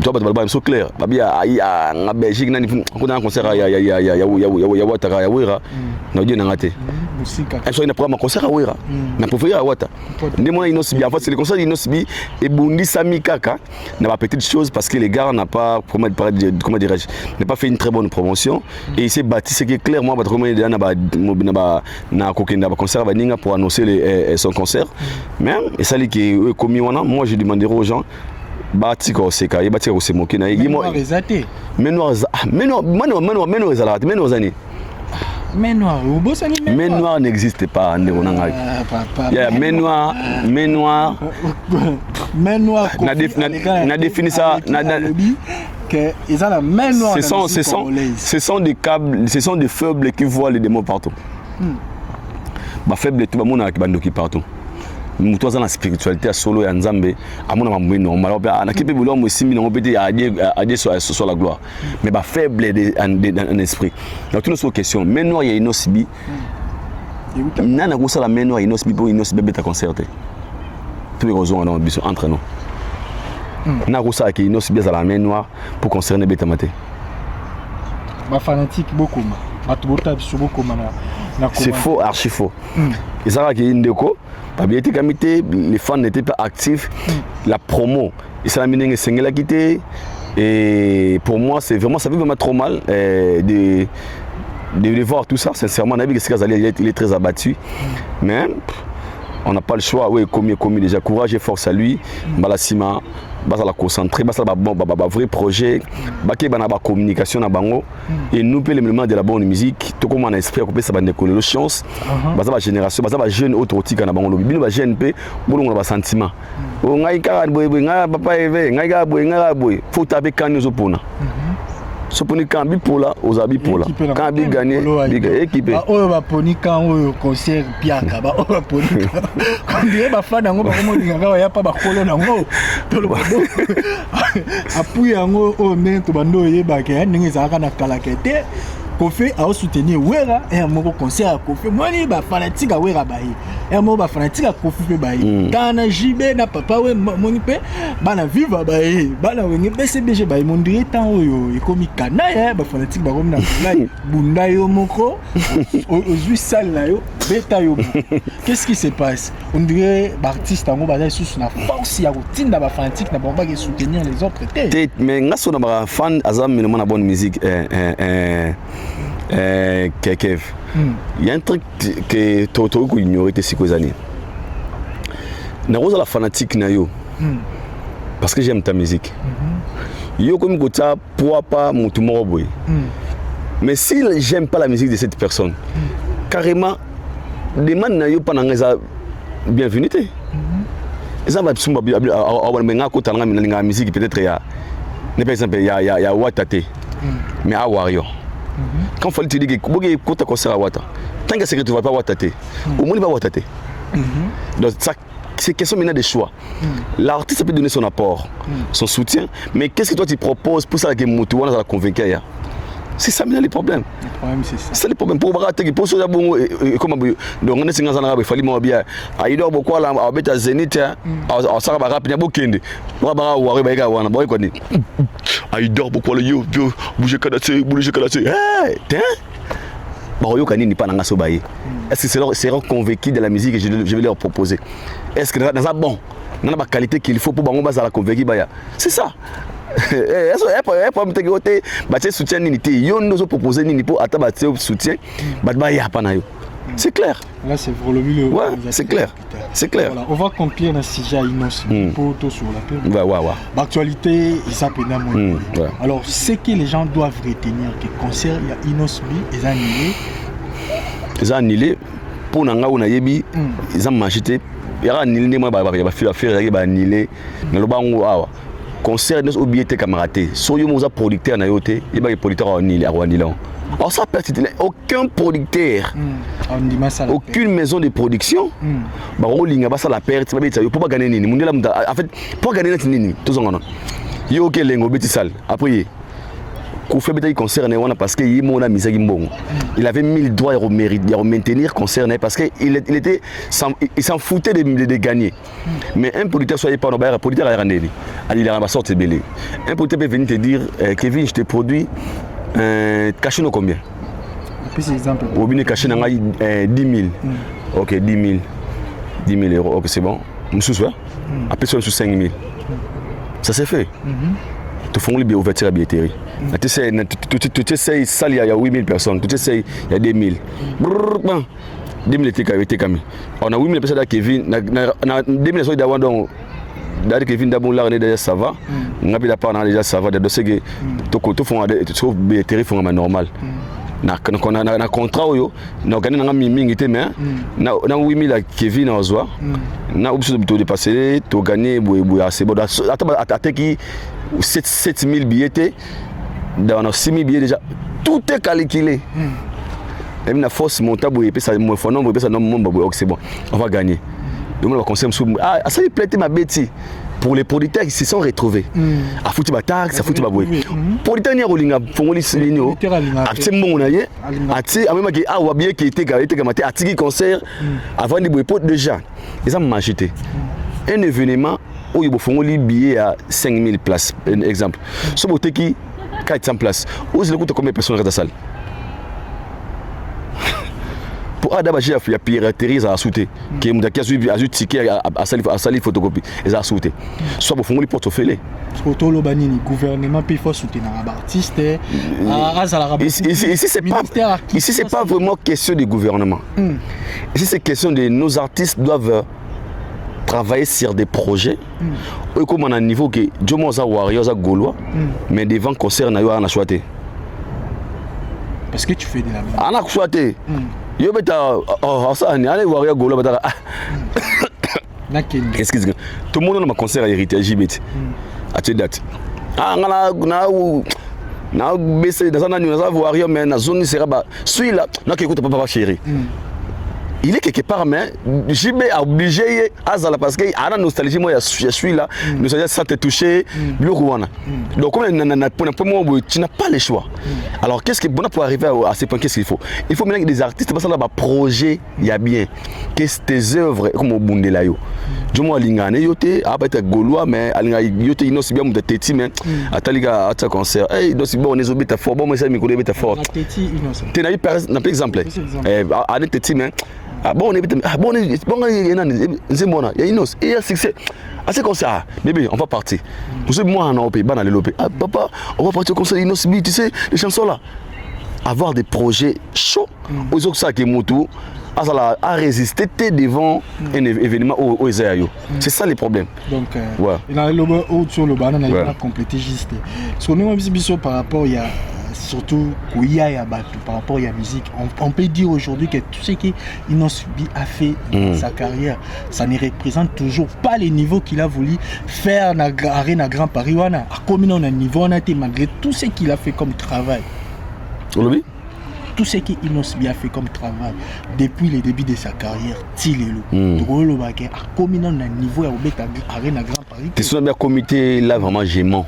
Tu vas être clair. En Belgique, on a un concert à Ouattara à Ouira. On a dit qu'on a raté. Il y a un concert à Ouira. On a préféré à Ouattara. En fait, c'est le concert d'Innocbi et Bundi Sami Kaka n'a pas petite chose parce que les gars n'ont pas, comment dirais-je, n'a pas fait une très bonne promotion et il s'est bâti ce qui est clair. Moi, concert pour annoncer son concert. Mais et ça qui est commis moi je demanderai aux gens. Batiko seka ye batiko se moki na yimo menoir n'existe pas ndeko nanga ya menoir na définit ça que ils ont la menoir ce sont des câbles ce sont des faibles qui voient les démons partout ba faible tout ba mona ki bandoki partout mutu aza na spiritualité ya solo ya nzambe amona mambo normal na kipe bulo mo simbi na peut à sur la gloire mais ba faible en esprit donc tout nos question mais noir ya Innocbi nana ko sala mais noir Innocbi pour Innocbi beta concerté tous les raisons dans biso entre nous na ko sala ki Innocbi za la main noire pour concerner beta maté ba fanatique beaucoup batu bota biso beaucoup na c'est faux archi faux ils ont qui ndeko les fans n'étaient pas actifs. La promo, et ça a mis une single à quitter. Et pour moi, c'est vraiment, ça fait vraiment trop mal de voir tout ça. Sincèrement, il est très abattu. Mais on n'a pas le choix. Oui, commis déjà. Courage et force à lui. Balasima, la concentrer, un vrai projet, la communication na bango. Et nous, l'élément de la bonne musique, tout comme on espère que ça va décoller. La chance, la génération, la jeune autotique na bango. Bino ba jeune pe, bon ba sentiment. Ngai ka boy papa eve, ngai ka boy. Faut taper quand nous opona. Soponi quand bipola aux habits pola quand bi gagner bi équipé oh ba poni quand au concert piaka ba oh ba poni quand dire ba fana ngo ba mo linga ya pa ba kholo na ngo to lo ba apuyi ngo o mento bando yeba ke ndenge za kana kala kete Kofi a soutenu Wera et un mot concert à Kofi. Moi, il va fanatique à Wera Baye. Et un mot fanatique à Kofi Baye. Quand JB n'a pas mon épée, bana viva Baye. Bana wenge BCBG Baye. Mon dirait tant oyo. Et comme il canaille, bah fanatique bah comme na bunda yo moko. Aux sale là yo. Beta yo. Qu'est-ce qui se passe? On dirait artiste en gros bah sous na force ya routine da ba fanatique na pas que soutenir les autres. Mais ngaso na ba fan azam mais na bonne musique Kev. Il y a un truc que Toto ko ignorer ces années. Na rose la fanatique na yo. Parce que j'aime ta musique. Yo comme kota pour pas mon tomorrow boy. Mais si j'aime pas la musique de cette personne, carrément demande na yo pas na bienvenue. Ça va sumba menga ko tanga na musique peut-être ya ne par exemple ya Watate. Mais à Wario. Quand il faut te dire que quand tu concert à Wata, tant que c'est que tu ne vas pas Watate, au moins il va Watate. Donc c'est question maintenant de choix. L'artiste peut donner son apport, son soutien, mais qu'est-ce que toi tu proposes pour ça que Moutou va convaincre? C'est ça maintenant les problèmes. Le problème c'est ça. C'est le problème. Pour barater, pour ça bon comment donc on est singa zana il fallait moi bien. Aïdo beaucoup là à beta Zénith, à ça va rapide bokende. Bara wari ba ga wana boy ko ni. Aïdo beaucoup le yo bouger kadaté. Hey, tiens. Bon yo kanini pas nanga sobaye. Est-ce que c'est leur convaincu de la musique que je vais leur proposer? Est-ce que dans ça bon, dans la qualité qu'il faut pour bango basa la convaincu baya. C'est ça. Pas me tégoter bâtir soutien n'unité yo nous proposer ni pour attendre bâtir soutien bah y a pas na yo c'est clair là c'est pour le milieu ouais c'est clair voilà, on va conclure dans sujet Inos pour tout sur la paix ouais l'actualité ils s'appellent alors ce que les gens doivent retenir que concert il y a Inos B ils annulé pour nanga on a yebi ils ont mangé il y a annulé moi ba faire annulé mais le bango awa concert nous oublié tes camarades soyo moza producteur na yote il ba producteur en Nil alors ça perd aucun producteur aucune maison de production ba rolinga ba ça la perte ba pour pas gagner nini mundela en fait pour gagner nini tout ça non yo ke lengo beti sale après Kofi beta concert na wana parce que il mona misaki mbongo il avait 1000 droits à maintenir concert na parce que il s'en foutait de gagner mais un producteur soyez pas no ba producteur a rendez il a sorti belé un producteur peut venir te dire Kevin je te produis caché no combien plus exemple au bien caché na 10 000 OK 10 000 euros OK c'est bon monsieur soit après sur 5 000 ça c'est fait tu font les ouverture à billetterie tu sais ça il y a 8000 personnes tu sais il y a 2000 2000 était comme on a 8000 personnes à Kevin na 2000 so d'avant donc d'ailleurs Kevin d'abord là on est déjà ça va on a déjà pas déjà ça va de dossier que to font des billetterie font normal na contrat yo na gagner na mingi te mais na 8000 à Kevin en zoa na obligé de dépasser to gagner assez bon attends qui 7000 billets dans 6000 billets déjà tout est calculé même la force montable et puis ça mon nombre et puis ça nombre c'est bon on va gagner donc on va consommer ça il plaît ma bêtise pour les producteurs qui se sont retrouvés à foutu ba taxe à foutu ba boy producteur ni rolinga fongoli silinyo ati mon na ye ati amema ki a wa bien qui était gamate ati concert avant de boy pot déjà ils ont mangité un événement où il faut un billet à 5000 places un exemple ce boté qui 400 places où c'est le coût de combien de personnes dans la salle pour d'abord il y a piraterie ça a sauté qui est a ticket à sali photocopie et a sauté soit pour fonder portefeuille surtout le banini gouvernement peut faut soutenir l'artiste ici c'est pas vraiment question du gouvernement ici c'est question de nos artistes doivent travailler sur des projets et comme on a un niveau que Jomo za Warriors za Gaulois mais devant concert na yo on a choisi parce que tu fais de la musique on a choisi yo beta ça ni aller Warriors Gaulois beta excuse tout le monde a un concert à héritage JBT à cette date na baisser dans un nous Warriors mais na zone sera ba celui-là na qui écoute papa chéri il est quelque part mais JB a obligé Azala parce que a la nostalgie moi je suis là nous ça te touché le Rwanda donc comme pour moi tu n'as pas le choix alors qu'est-ce que bon pour arriver à ce point qu'est-ce qu'il faut maintenant des artistes parce que là projet il y a bien qu'est-ce tes œuvres comme au Bundela yo du moins lingane yote a pas être gaulois mais alinga yote ino si bien de teti mais ataliga ata concert eh do si bon les obita fort bon moi ça mi connaît beta fort teti innocent tu n'as pas exemple a teti mais bon il y a succès. C'est comme ça, bébé, on va partir. Vous savez, moi, on a papa, on va partir comme ça, tu sais, les chansons là. Avoir des projets chauds, aux autres, ça qui est moto, à résister devant un événement au Isaïo. C'est ça les problèmes. Donc, il a le sur le banane, il a complété juste. Ce qu'on a par rapport, il y a. Surtout par rapport à la musique, on peut dire aujourd'hui que tout ce qu'Inosbi a fait dans sa carrière, ça ne représente toujours pas les niveaux qu'il a voulu faire dans l'Arena Grand Paris. Comme on a un niveau, malgré tout ce qu'il a fait comme travail. Tout ce qu'Inosbi a fait comme travail depuis le début de sa carrière, comme on a un niveau à Arena Grand Paris. C'est un comité là vraiment gémant.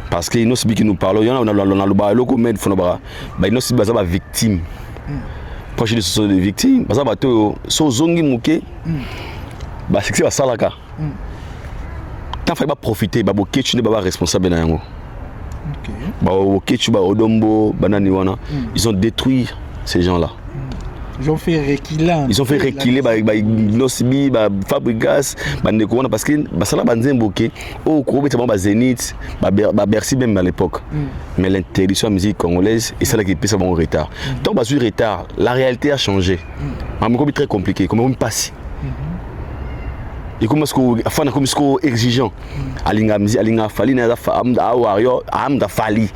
Parce que nous qui nous parlons, il y a le commun de Fonobara, il y a des victimes. Quand je dis des victimes, parce que so zongi muke, c'est que c'est ça là. Tant faut pas profiter, ba boké tu n'es pas responsable na yango. OK. Ba boké tu ba odombo, banani wana, ils ont détruit ces gens-là. Ils ont fait reculer. Ils ont fait reculer Nosbi, Fabrigas, parce que ça va Nzemboké, au Kobe, Zénith, Bercy même à l'époque. Mais l'interdiction de la musique congolaise, et c'est là qui peut avoir un retard. Tant que sur retard, la réalité a changé. C'est très compliqué, comme on passe. Et comme est-ce qu'on est exigeant, Alinga Fali, Warrior, Amda Fali,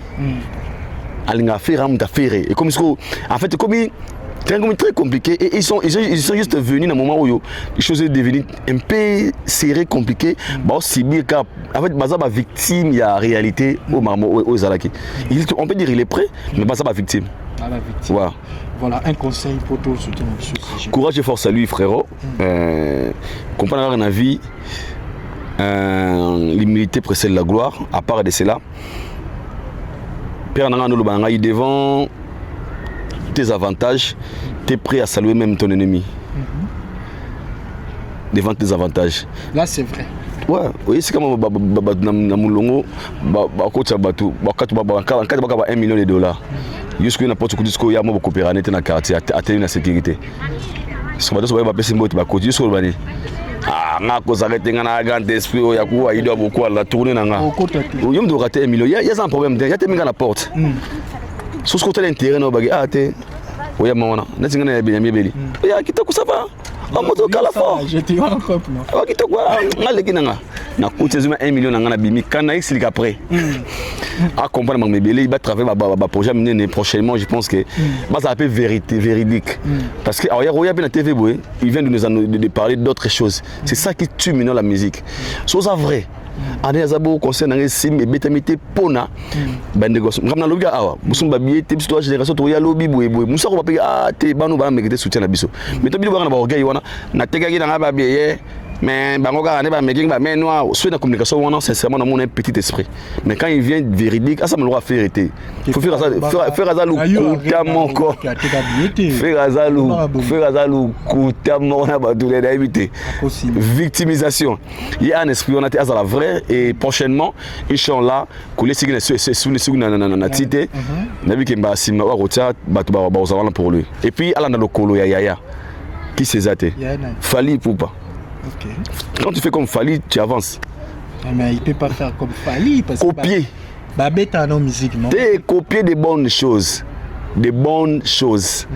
Alinga Fer, Amda Ferré. Et comme est-ce qu'on, en fait, comme c'est très compliqué et ils sont juste venus dans un moment où les choses sont devenues un peu serrées, compliquées. C'est bien qu'en fait, Baza est victime, il y a réalité aux Zalaki. On peut dire qu'il est prêt, mais Baza est victime. Voilà un conseil pour tout soutenir. Courage et force à lui, frérot. Comprendre dans la vie, l'humilité précède la gloire. À part de cela, Père Nanga devant tes avantages, tu es prêt à saluer même ton ennemi. Devant tes avantages. Là, c'est vrai. Ouais, oui, c'est comme Namulongo, coach Batou, 1 million de dollars. Jusqu'à n'importe quoi, jusqu'à Yamo coopérer dans le quartier, atteindre la sécurité. Ce qu'on va dire, c'est que c'est un peu coach, jusqu'à l'année. Ah, on a cause arrêté, on a un grand esprit, il y a quoi, il doit beaucoup la tourner. Il y a raté 1 million, il y a un problème, il y a des gens à la porte. Sous ce côté l'intérêt no bagay ate oya mawana nati ngana ya Benyamin Beli oya kitoko ça va amoto kala fort j'étais en couple non oya kitoko ngale kinanga na coûte zuma 1 million ngana bimi kana explique après à comprendre Benyamin Beli il va travailler ba projet mené prochainement je pense que ça un peu véridique parce que oya bien na TV boy il vient de nous parler d'autres choses c'est ça qui tue maintenant la musique c'est ça vrai. Ane azabo concerne un sim et bétamité pona bandegos ngamna lobi awa musumba biete biso to génération to ya lobi boye musa ko papi te banu ba mekete soutien na biso mais to bi ba na ba orgueil wana na tegaki na ba biye mais mais noir, soit la communication, on a sincèrement dans mon petit esprit. Mais quand il vient véridique, ça me doit faire été. Il faut faire ça, faire ça le coutamment encore. Faire ça le coutamment, on a tous les invités. Victimisation. Il y a un esprit, on a été à la vraie et prochainement, Inch'Allah, couler si c'est sous les sous na cité, n'a vu qu'il m'a simé au retard, pour lui. Et puis, à la colo ya. Qui s'est zaté? Fali Poupa. Okay. Quand tu fais comme Fali, tu avances. Mais il ne peut pas faire comme Fali parce copier. Babette a non musique, non? Copier des bonnes choses. Des bonnes choses.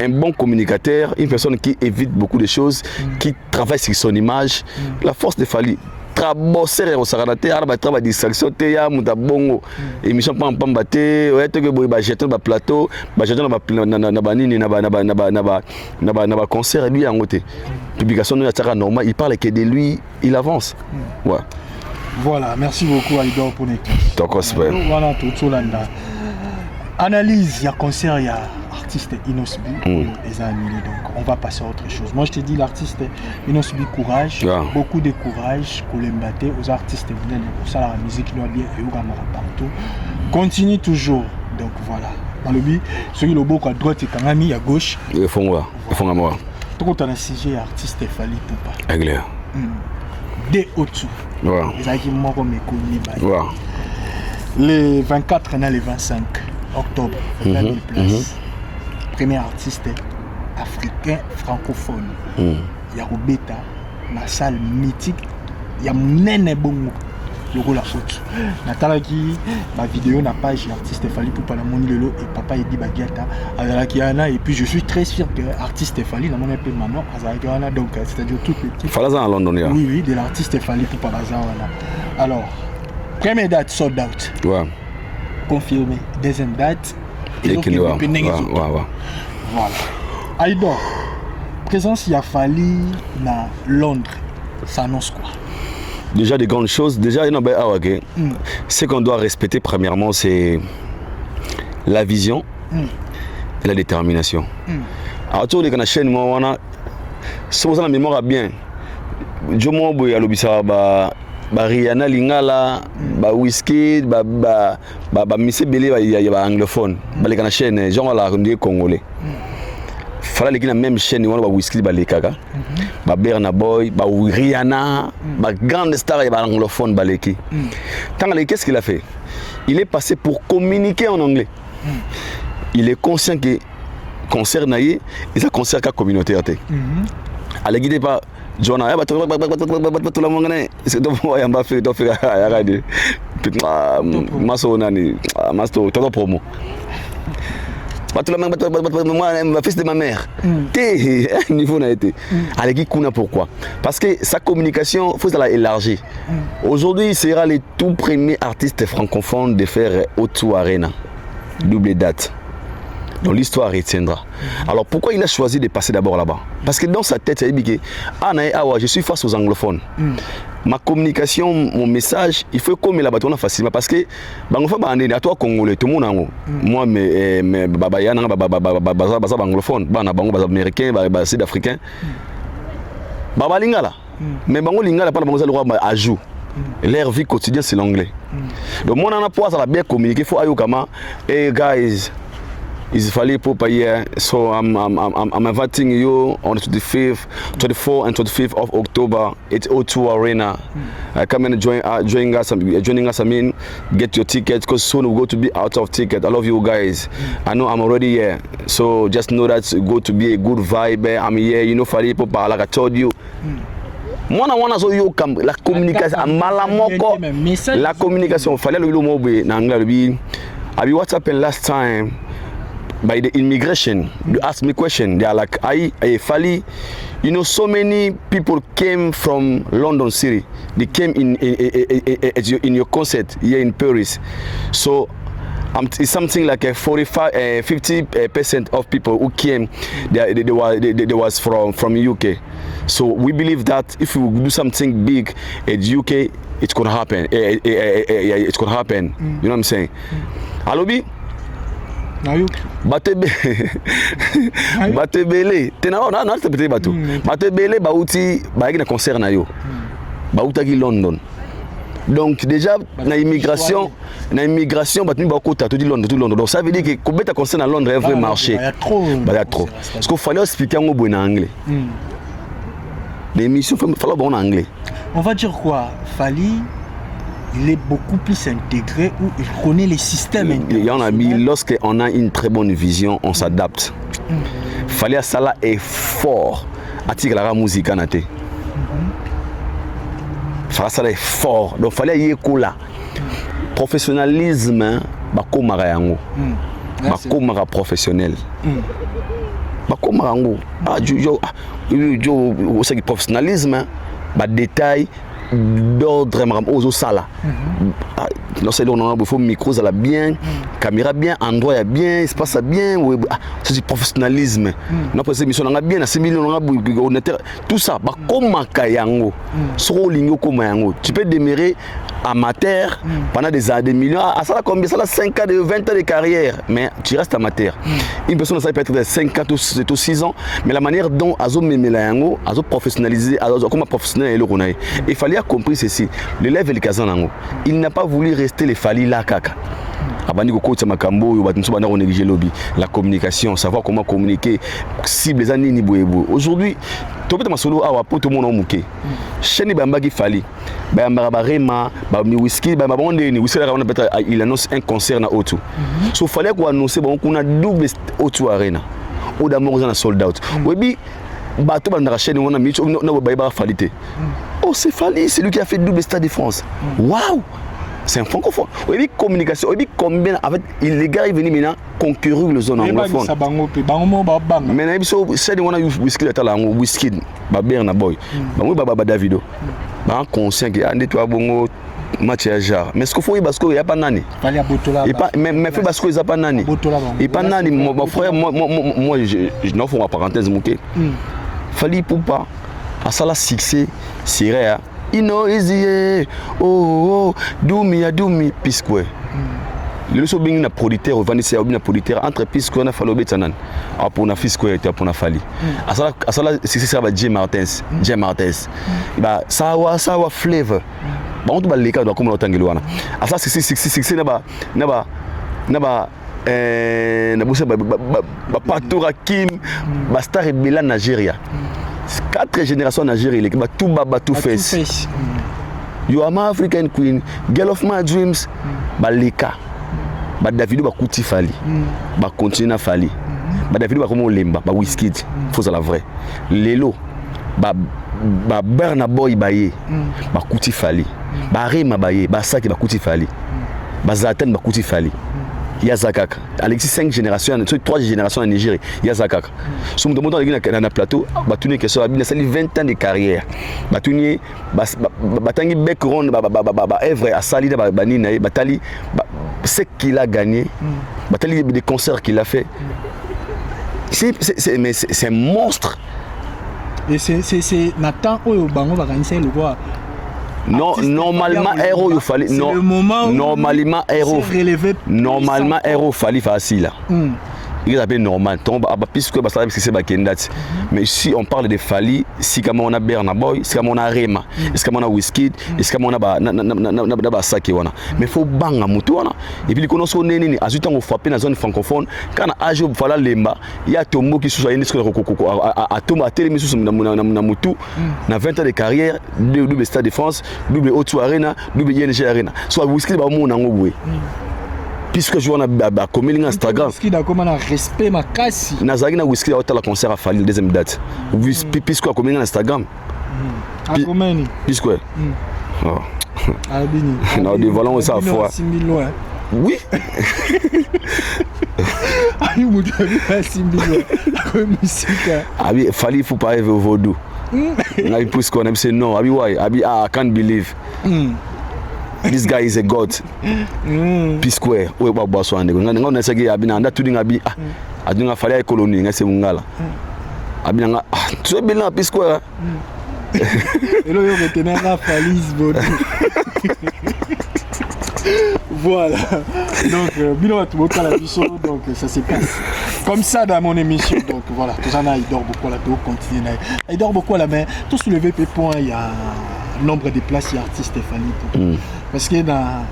Un bon communicateur, une personne qui évite beaucoup de choses, qui travaille sur son image. La force de Fali. Trabosser au Saranate, arba travail distraction, teya muta bongo. Émission pam pam batte, ouais te que boy ba jeter ba plateau, ba jeter na ba nini na ba concert lui en côté. Publication de la normal, il parle que de lui, il avance. Ouais. Voilà, merci beaucoup Aïdor pour les questions. Donc voilà tout là. Analyse, il y a concert, il y a artiste Inosbi, les annulés, donc on va passer à autre chose. Moi je te dis l'artiste Inosbi courage, beaucoup de courage pour les battre aux artistes pour ça la musique doit bien et partout. Continue toujours, donc voilà. Dans le but, celui le beaucoup à droite et Kangami à gauche. Il faut moi, moi. Tout on a sujet artiste Fali Poupa. Clair. Des au-dessous. Les arguments comme les les 24 et les 25 octobre, 20 000 places. Premier artiste africain francophone. Il y a Robeta, la salle mythique. Il y a Nene Bongo, le rôle à photo. Natala qui, ma vidéo, na page artiste Fali Poupa la monde lelo et papa Edi Bagiata, Azalakiana. Et puis je suis très sûr que artiste Fali, na mon épée maman, Azalakiana, donc c'est-à-dire toutes les petites. Falaza en London, yeah. Oui, de l'artiste Fali Poupa Bazarana. Alors, première date sold out. Ouais. Confirmé. Deuxième date. Et voilà. Aïdor, présence il a fallu à Londres, ça annonce quoi? Déjà des grandes choses. Déjà, ce qu'on doit respecter premièrement, c'est la vision et la détermination. Alors, tout les chaîne, moi, on a, si vous avez la mémoire bien, je m'en l'obisa Rihanna Lingala, Whisky, Missy Belé, il y a anglophone, les la chaîne, genre la rendue congolais. Fallait qu'il y ait la même chaîne, Whisky, les Kaka, Berna Boy, Rihanna, grande star, il y a anglophone, Baleki. Qu'est-ce qu'il a fait? Il est passé pour communiquer en anglais. Il est conscient que concert naïe, il a concert qu'à communauté. Elle est guidée par Jonah, tout le monde c'est donc moi m'a fait donc faire regarder maso nani masto todo promo tout le monde moi ma fils de ma mère té niveau n'a été avec kuna pourquoi parce que sa communication faut la élargir. Aujourd'hui il sera le tout premier artiste francophone de faire O2 Arena double date. Donc l'histoire retiendra. Alors pourquoi il a choisi de passer d'abord là-bas? Parce que dans sa tête, il a dit que je suis face aux anglophones. Ma communication, mon message, il faut comme là-bas facilement. Parce que à toi Congolais, tout le monde moi mais anglophone, américain, sud-africain. Lingala. Mais lingala pas le droit ajout. Leur vie quotidienne c'est l'anglais. Donc moi on a pas ça bien communiquer, il faut ayokama hey guys. It's Fali Poupa here, so I'm inviting you on the 24th and 25th of October at O2 Arena. Come and join us. I mean, get your tickets because soon we're going to be out of tickets. I love you guys. I know I'm already here, so just know that it's going to be a good vibe. I'm here, you know, Fali Poupa, like I told you. Moi, la communication, la communication, fallait le mot en anglais. I be WhatsApp last time. By the immigration, you ask me question. They are like, Fali, you know, so many people came from London City. They came in your concert here in Paris. So it's something like a 50% of people who came. They was from UK. So we believe that if we do something big at UK, it's gonna happen. It's gonna happen. You know what I'm saying? Alobi. Batebele. Tena na peut-être bateau. Batebele bauti ba na concert na yo. Bautaki London. Donc déjà na immigration batuni ba kota tout dit London. Donc ça veut dire que quand tu concert à Londres est vrai marché. Il y a trop. Parce qu'il fallait expliquer en anglais. L'émission fallait bon en anglais. On va dire quoi? Fali, il est beaucoup plus intégré ou il connaît les systèmes intégrés. Lorsqu'on a une très bonne vision, on s'adapte. Fallait ça là est fort. Atika la musique anate. Ça est fort. Donc fallait y écouler. Professionnalisme, bakomara yango. Bakomara professionnel. Bakomara yango. C'est professionnalisme, ba détail d'ordre aux sala. Lorsque on a besoin micro ça bien, caméra bien, endroit bien, espace bien, c'est du professionnalisme. Notre émission on a bien, c'est millions on a tout ça, ba comme kayango. Soro lingo comme yango. Tu peux démarrer amateur pendant des années, des millions. À ça combien ça 5 ans de 20 ans de carrière, mais tu restes amateur. Une personne ça peut être de 5 ans ou 6 ans, mais la manière dont azo memela yango, azo professionnaliser, azo comme professionnel le connaît. Il fallait compris ceci. L'élève le kazanango, il n'a pas voulu rester les fali là kaka. Abandi ko coach makambo yo batunso bana ko négliger lobby, la communication, savoir comment communiquer, cible les années ni boyebo. Aujourd'hui, to peut masolo awa pour tout le monde muké. Cheni bamba ki fali. Ba mbara rema, ba mi whisky, ba bonde ni whisky la on peut il annonce un concert na Otu. So fallait ko annoncer bon qu'on a double Otu Arena. Ou d'amour dans sold out. Webi bato banda chaîne on a mis na ba falité. Oh c'est Fali, c'est lui qui a fait double Stade de France. Waouh! C'est un francophone. Oui, communication. Oui, combien en fait, les gars ils viennent maintenant concourir le zone anglophone. Mais c'est on a eu whisky là là whisky ba Berna boy. Ba moi ba Davido. Ba conscient que ande toi bongo match à jar. Mais ce qu'il faut parce qu'il y a pas nani. Mais fait parce qu'il y a pas nani. Et pas nani mon frère moi je n'en fais ma parenthèse moqué. Fali pour pas à ça la succès c'est Ino easy oh do me pisque le so bing na producteur vanisseur ou na producteur entre pisque na falo betanan a pour na fisque et pour na fali asala c'est ça va Jay Martins ba sawa flavor ba on to ba leka do comme l'otangelo wana asala c'est na busa ba patora kim ba star bela Nigeria 4 générations en Algérie, les tout baba tout face. You are my African queen, girl of my dreams. Baleka, ba Davido ba kuti fali, ba continue fali, ba Davido ba comme lemba, ba Wizkid, faut ça la vraie. Lelo, ba Burna Boy baye, ba kuti fali, ba Rema baye, ba Saki ba kuti fali, ba Zlatan ba kuti fali. Yazakaka. Alexis 5 générations, 3 générations en Nigeria. Yazakaka. Si on demande dans le plateau, Batuni qui a 20 ans de carrière. Batuni, Batangi background, Evre, Asali, Batali, ce qu'il a gagné, Batali des concerts qu'il a fait. C'est un monstre. Et c'est Nathan Oyobango va gagner le roi. Non, normalement héros il fallait normalement héros fallait facile. Il appelle normal tombe puisque c'est mais si on parle de Fali, si comme on a Burna Boy, si comme on a Rema, si comme on a Wizkid, si comme on a na Saki wana, mais faut banga mutu wana et puis qu'on so neni azuta on frapper dans zone francophone quand âge fala lemba il y a tombo qui sous une à tomba télé sous na mutu na 20 ans de carrière double Stade de France, double Otu Arena, double ING Arena soit Wizkid ba mo nango bwe puisque je vois na communiquer Instagram Wizkid a comment un respect ma kasi nazaki na Wizkid a la concert à Fali deuxième date puisque a communiquer Instagram puisque Albini non des volants ça fois oui aïe mon dieu ah oui Fali faut pas au vaudou na puisque on aime c'est non abi why abi I can't believe this guy is a god. P-Square we ba boso ande ngana na sege abi na ndatu dinga bi adunga fali ay colonie ngase mungala abi nga tu be na P-Square elo yo retenir la falise bodo Voilà. Donc, Bilo a tout à la mission, donc ça se passe comme ça dans mon émission. Donc voilà, tout ça, il dort beaucoup là, tout continue. Il dort beaucoup là, mais tout soulevé peu point, il y a nombre de places, il y a artiste Stéphanie. Parce que dans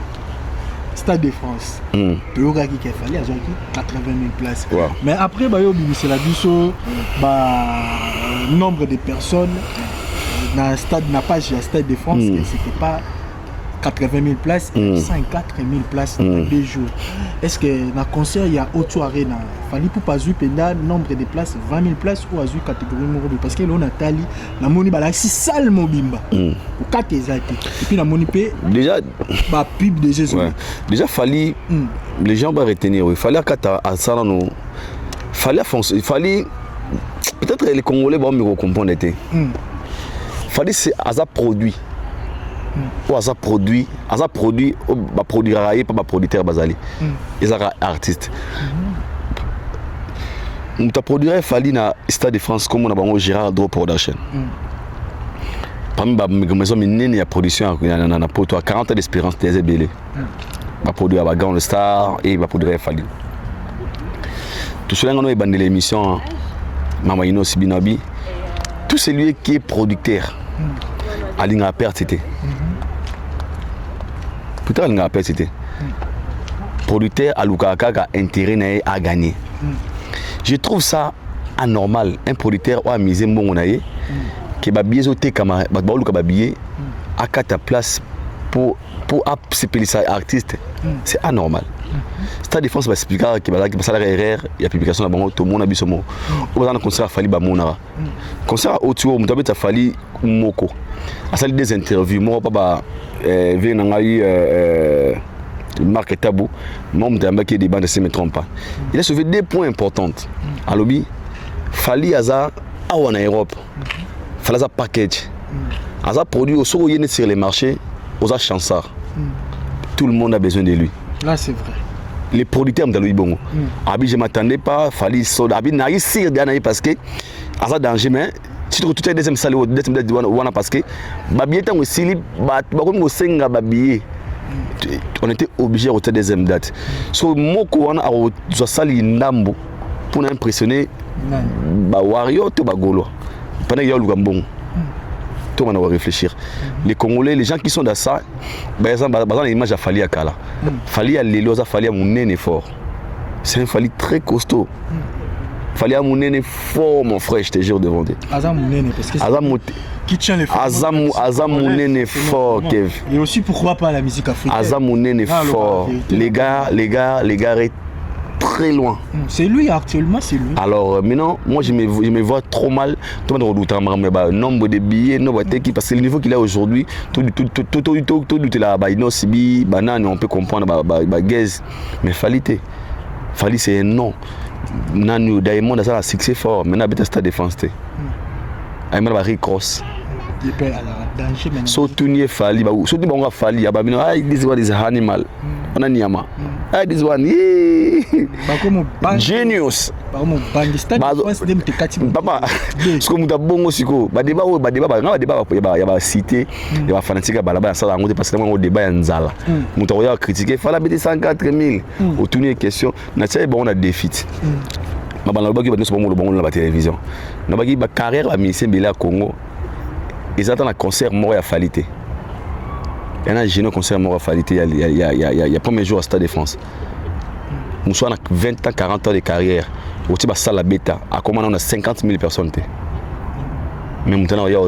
Stade de France, il y a 80 000 places. Wow. Mais après, c'est la mission, nombre de personnes dans le stade, n'a pas à Stade de France, c'était pas 80 000 places, 104 000 places dans 2 jours. Est-ce que dans le concert, il y a autre arena? Il fallait pour pas jouer nombre de places, 20 000 places ou à jouer catégorie mobile. Parce que là, on a tali, la monnaie, c'est ça le mobimba. Ou 4 exacts. Et puis la monnaie, déjà, pub de Jésus. Ouais. Déjà, fallait, les gens vont retenir. Il fallait à ça, il fallait, peut-être les Congolais vont me comprendre. Il fallait c'est à produit. Ou à produit, va produire pas producteur bazali. Ils sont artistes. On t'a produit fallait na Stade de France comme on a Gérard Dro Production. Parmi les maisons minières, il y a production na poto à 40 ans d'espérance des ébélés. Va produire à Grand Star et va produire fallait. Tout cela on a bandé l'émission Mama Ino Sibinabi. Tout celui qui est producteur à l'inga perte c'était. Peut-être l'inga perte c'était. Producteur à Lukaka a intérêt à gagner. Je trouve ça anormal. Un producteur a misé mon naïe qui va bien sauter comme un billet à 4 places pour appeler ça artiste. C'est anormal. Stade de France va expliquer qu'il va ça il y a publication là tout le monde a vu ce mot. On va dans concert à Fali Bamonara. Concert autour on t'a Fali Moko. À salle des interviews moi pas vient eu Marc Tabou, membre de la des bandes, si je ne me trompe pas. Il a soulevé 2 points importants. À l'objet, Fali Aza en Europe, Fali Aza package, Aza produit au sur les marchés, aux chansards. Tout le monde a besoin de lui. Là, c'est vrai. Les producteurs de Louis Bongo. Abi, je ne m'attendais pas, Fali Soda, Abi n'a rien parce que Aza danger, mais si tu retrouves le deuxième salaire, deuxième parce que Babié tant aussi, comme au Senga Babié. On était obligé de retirer des deuxième date. So moko on a sali ndambo pour impressionner ba wario to ba golo. Pendant qu'il y a le gambon. Tout le monde va réfléchir. Les Congolais, les gens qui sont dans ça, ils ont l'image à Fali Akala. Fali à Lélo, Fali à Mounene fort. C'est un Fali très costaud. Fali à Mounene fort, mon frère, je te jure devant toi. Azam Mounene, parce que qui tient les Azam Mounene fort, Kev. Et aussi pourquoi pas la musique africaine. Azam Mounene fort. Les gars est très loin. C'est lui actuellement, c'est lui. Alors maintenant, moi je me vois trop mal. Tout le monde redoute nombre de billets, parce que le niveau qu'il a aujourd'hui, tout là, banane, on peut comprendre, gaze. Mais Fali c'est un nom. Nanu Diamond a un succès fort. Maintenant, il y a un stade de défense. Il y a un recross. Surtout il Fali, surtout il Fali, this one is animal. On a Niama. This one, genius. Papa, ce que nous avons aussi, il y a cité, il y a fanatique à Balaba, ça parce que moi au débat en Zala. Nous avons critiqué, il fallait mettre 104 000. Au tourner question, on a défi. Ma balaba qui va nous se prendre la télévision. Na bagi ba carrière à ministère Bela Congo. Ils attendent un concert mort à Falité. Il y a un génial concert mort à Falité il y a premier jour à Stade de France. Nous sommes à 20 ans, 40 ans de carrière. Au type salle la bêta, à comment on a 50 000 personnes. Mais maintenant il y a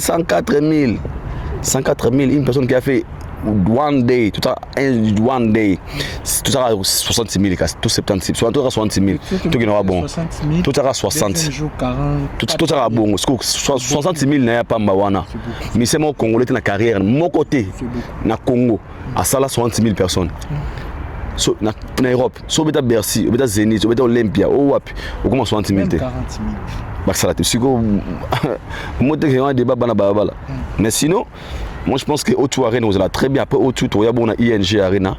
104 000. 104 000, une personne qui a fait one day, tout ça, one day, tout ça 66 000, tout 76 000, tout ça 66 000, tout qui n'aura bon, tout ça 60, tout ça bon, 66 000 n'est pas mawana, mais c'est mon Congolais dans la carrière, mon côté, na Congo, à ça là 66 000 personnes. So, na Europe, so beta Bercy, beta Zénith, beta Olympia, au wap, au comment 60 000 bah ça là, tu sais que moi t'es un débat banabala. Mais sinon, moi je pense que Auto Arena vous allez très bien. Après Auto, il y a bon ING Arena,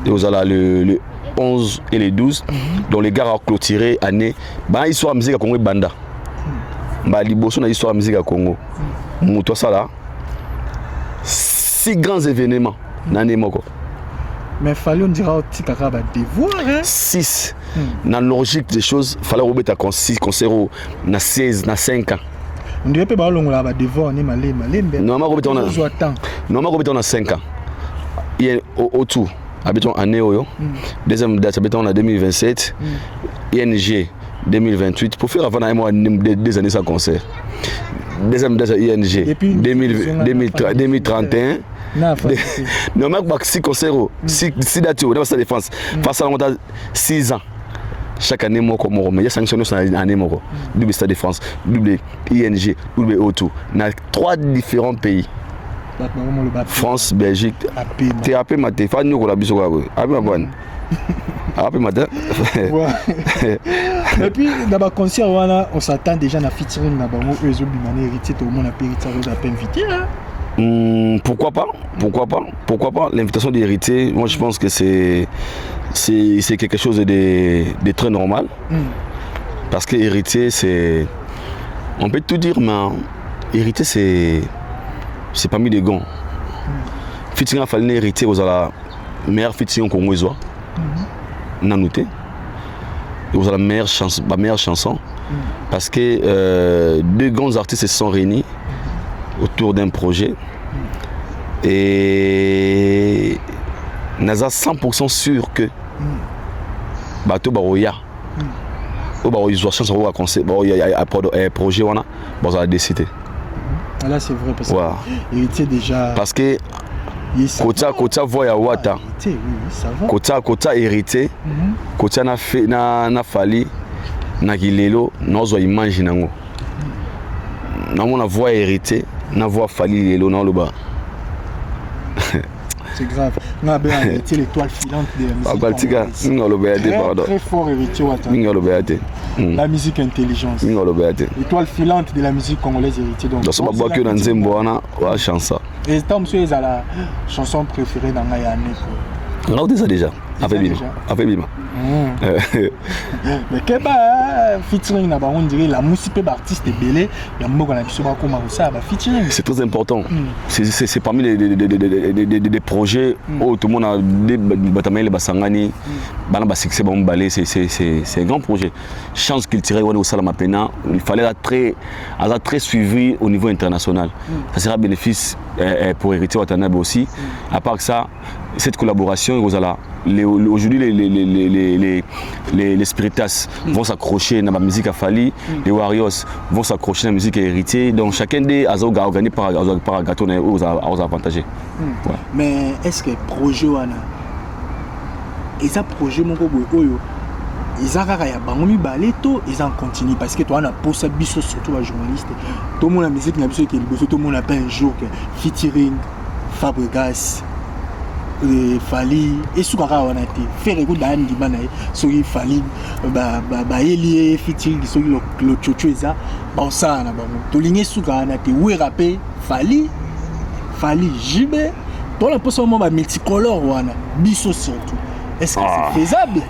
et vous allez le 11 et le 12, dont les gars ont clôturé année. Bah histoire musique à Congo banda. Bah liboso na histoire musique à Congo. Mouto ça là. 6 grands événements l'année moko. Mais fallait on dira au petit caca devoir. 6. Dans la logique des choses, il fallait remettre à 6 concert na 16, na 5 ans. On dirait pas long là devoir ni malé. Normalement on a 5 ans. Il y a autour habitons année oyo. Deuxième date habitons en 2027. ING 2028 pour faire avant des années sans concert. Deuxième date ING 2031. Non, mais 6 concerts, 6 dates, on a sa défense. Face à la 6 ans. Chaque année, moi, comme il y a sanctionné sur l'année, double Stade de France, double ING, double Auto. Dans 3 différents pays. France, Belgique, TAP Maté, Fanny Nicolas Bissou, Abibabouane. Après matin. Et puis dans le concert on s'attend déjà à featuring na bango ezo bimane héritier tout le monde a héritier à peine invité là. Pourquoi pas l'invitation d'héritier, moi je pense que c'est quelque chose de très normal. Parce que héritier c'est, on peut tout dire, mais héritier c'est pas mis des gants. Featuring a fallu héritier aux la meilleure featuring congolais. Nanouté. Vous avez la meilleure chanson parce que 2 grands artistes se sont réunis autour d'un projet et nous sommes 100% sûr que bateau baroya ils ont chance de conseil projet on a décidé. Là c'est vrai parce que héritier déjà parce que Kota voya wata Kota hérité Kota na fali na kilelo nozo image nango na mona voix hérité na voix fali lelo na loba c'est grave na bien hérité l'étoile filante de la musique très fort héritier wata la musique intelligence l'étoile filante de la musique congolaise héritier donc ça va boire que dans nzembo wana wa chansa. Et Tom Sue est la chanson préférée dans la année. On a déjà. Avec Bima. Mais que featuring on dirait la musique artiste est belé, il y a un mot qu'on a dit comment ça va featuring. C'est très important. C'est parmi les projets où tout le monde a des batailles les basangani, bana succès bon balé, c'est un grand projet. Chance qu'il tirait au Salama Pena, il fallait être très suivi au niveau international. Ça sera bénéfice pour héritier Watanabe aussi. À part ça, cette collaboration, aujourd'hui les Spiritas vont s'accrocher dans la musique à Fali, les Warriors vont s'accrocher dans la musique à Héritier, donc chacun des a organisé par un gâteau aux avantagés. Mais est-ce que le projet et ça projet mon ils en continuent parce que toi on a posé biso surtout les journalistes tout le monde la musique tout le monde a pas un jour featuring Fabregas Fali et soukara on a été faire écoute dans dimana soki Fali lié featuring soki le chocho eza bon ça na bango to ligné soukara na te oui rapper Fali Jibé pour la poste moment multicolore wana biso surtout est-ce que c'est faisable?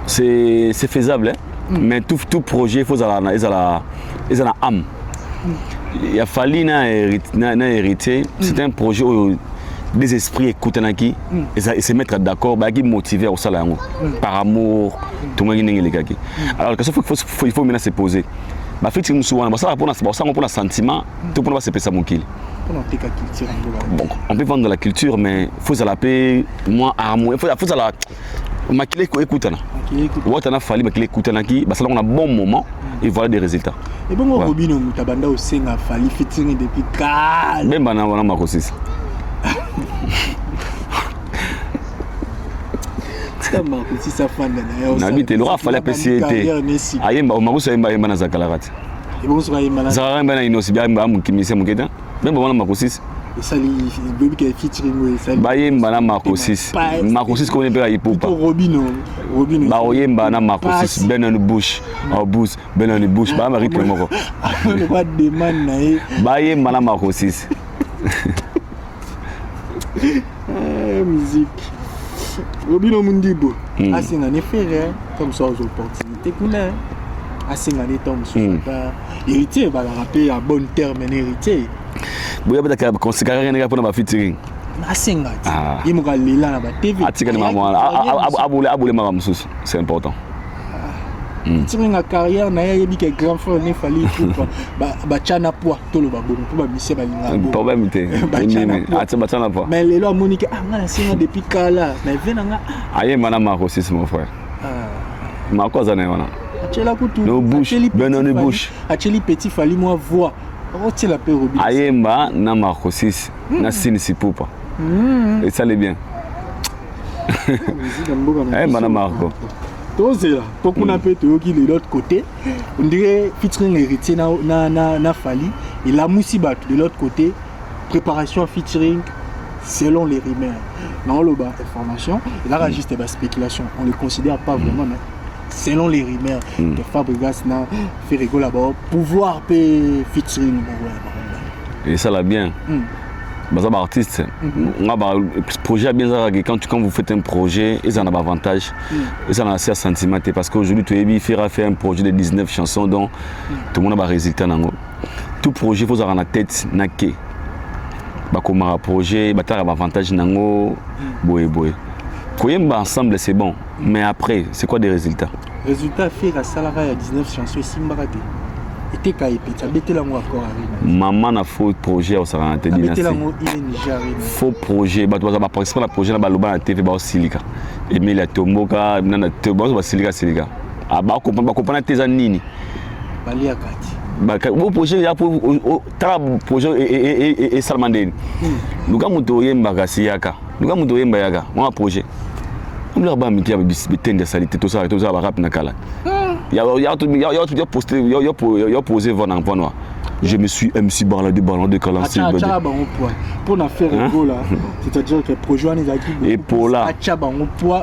C'est faisable, hein? Mais tout projet, il faut avoir une âme. Il a fallu hériter. C'est un projet où des esprits écoutent et se mettre d'accord, qui motiver au salon par amour, tout le monde. Alors il faut maintenant se poser. Pour un sentiment, tout le monde va se passer mon kill. Bon, on peut vendre de la culture, mais il faut se la payer moins amour. Il faut la maquiller écoute. On a fallu maquiller écoute ça on a un bon moment et voilà des résultats. Et bon Robino mutabanda au senga fallu featuring depuis 4 même bana wana makosis. Ça fan na nabite le rafale PCT ayemba makusa yemba na zakalakati et bon so yemba na inosi bia mba mukimisa muketa même wana makosis et ça les bébé qui featuring ça bayemba na makosis ko ne pera ipopa Robino bayemba na makosis benan bush au bush benan bush ba mari pe moko le pas demande na bayemba na makosis musique Robino Mundibo asenga ne faire comme ça aux opportunités kuna asenga ne tombe sur pas héritier va la rappeler à bon terme héritier boya bata conséquence rien pour na featuring Asengati. Il m'a là na TV. Atika ni maman. Aboule maman sous. C'est important. Tu as une carrière, na yebi que grand frère ne fallait tout ba chana poa to lo ba bon ba mise ba linga. Problème té. Ba chana poa. Mais les lois Monique ngana singa depuis kala. Mais venanga. Aye mana Marco aussi mon frère. Marco zana wana. Achela kutu. No bouche, ben on bouche. Acheli petit fallait moi voir. Roti la paix Robi. Aye mba na Marco 6 na sini si poupa. Et ça l'est bien. Eh mana Marco. Là, pour qu'on appelle de l'autre côté, on dirait featuring héritier na Fally et la Moussibat de l'autre côté, préparation featuring selon les rumeurs. Dans le bas, information, et là, juste des spéculations, on ne le considère pas vraiment, mais selon les rumeurs que Fabregas n'a fait rigoler là-bas, pouvoir payer featuring. Et ça l'a bien. Bah, artiste, projet bien quand vous faites un projet, ils en ont avantage, ils en ont assez à sentiment parce qu'aujourd'hui tu es faire un projet de 19 chansons dont tout le monde a un résultat. Tout projet faut avoir en tête naké. Bah comme un projet, bah t'as un avantage nango, boy. Koyemba ensemble c'est bon, mais après c'est quoi des résultats? Résultat faire à salarié à 19 chansons et Simbarate. Et maman a faux projet au Sarante dynastie. Faux projet, bah tu vas par exemple projet na baloba na TV ba Silika. Emilia Tomboka na Tobo ba Silika. Ah ba comprendre tes nini. Balia kati. Ba o projet ya pour ta projet et Salmandeni. Luka muto yemba kasiyaka. Luka muto yemba yaka. Mon projet. On leur ba miti ya bitende salité tout ça ba rap na kala. Il y a posé votre emploi. Je me suis MC Barla de Ballon de Calancy. Pour la faire rigolo là, c'est-à-dire que projet on est acquis. Et pour là,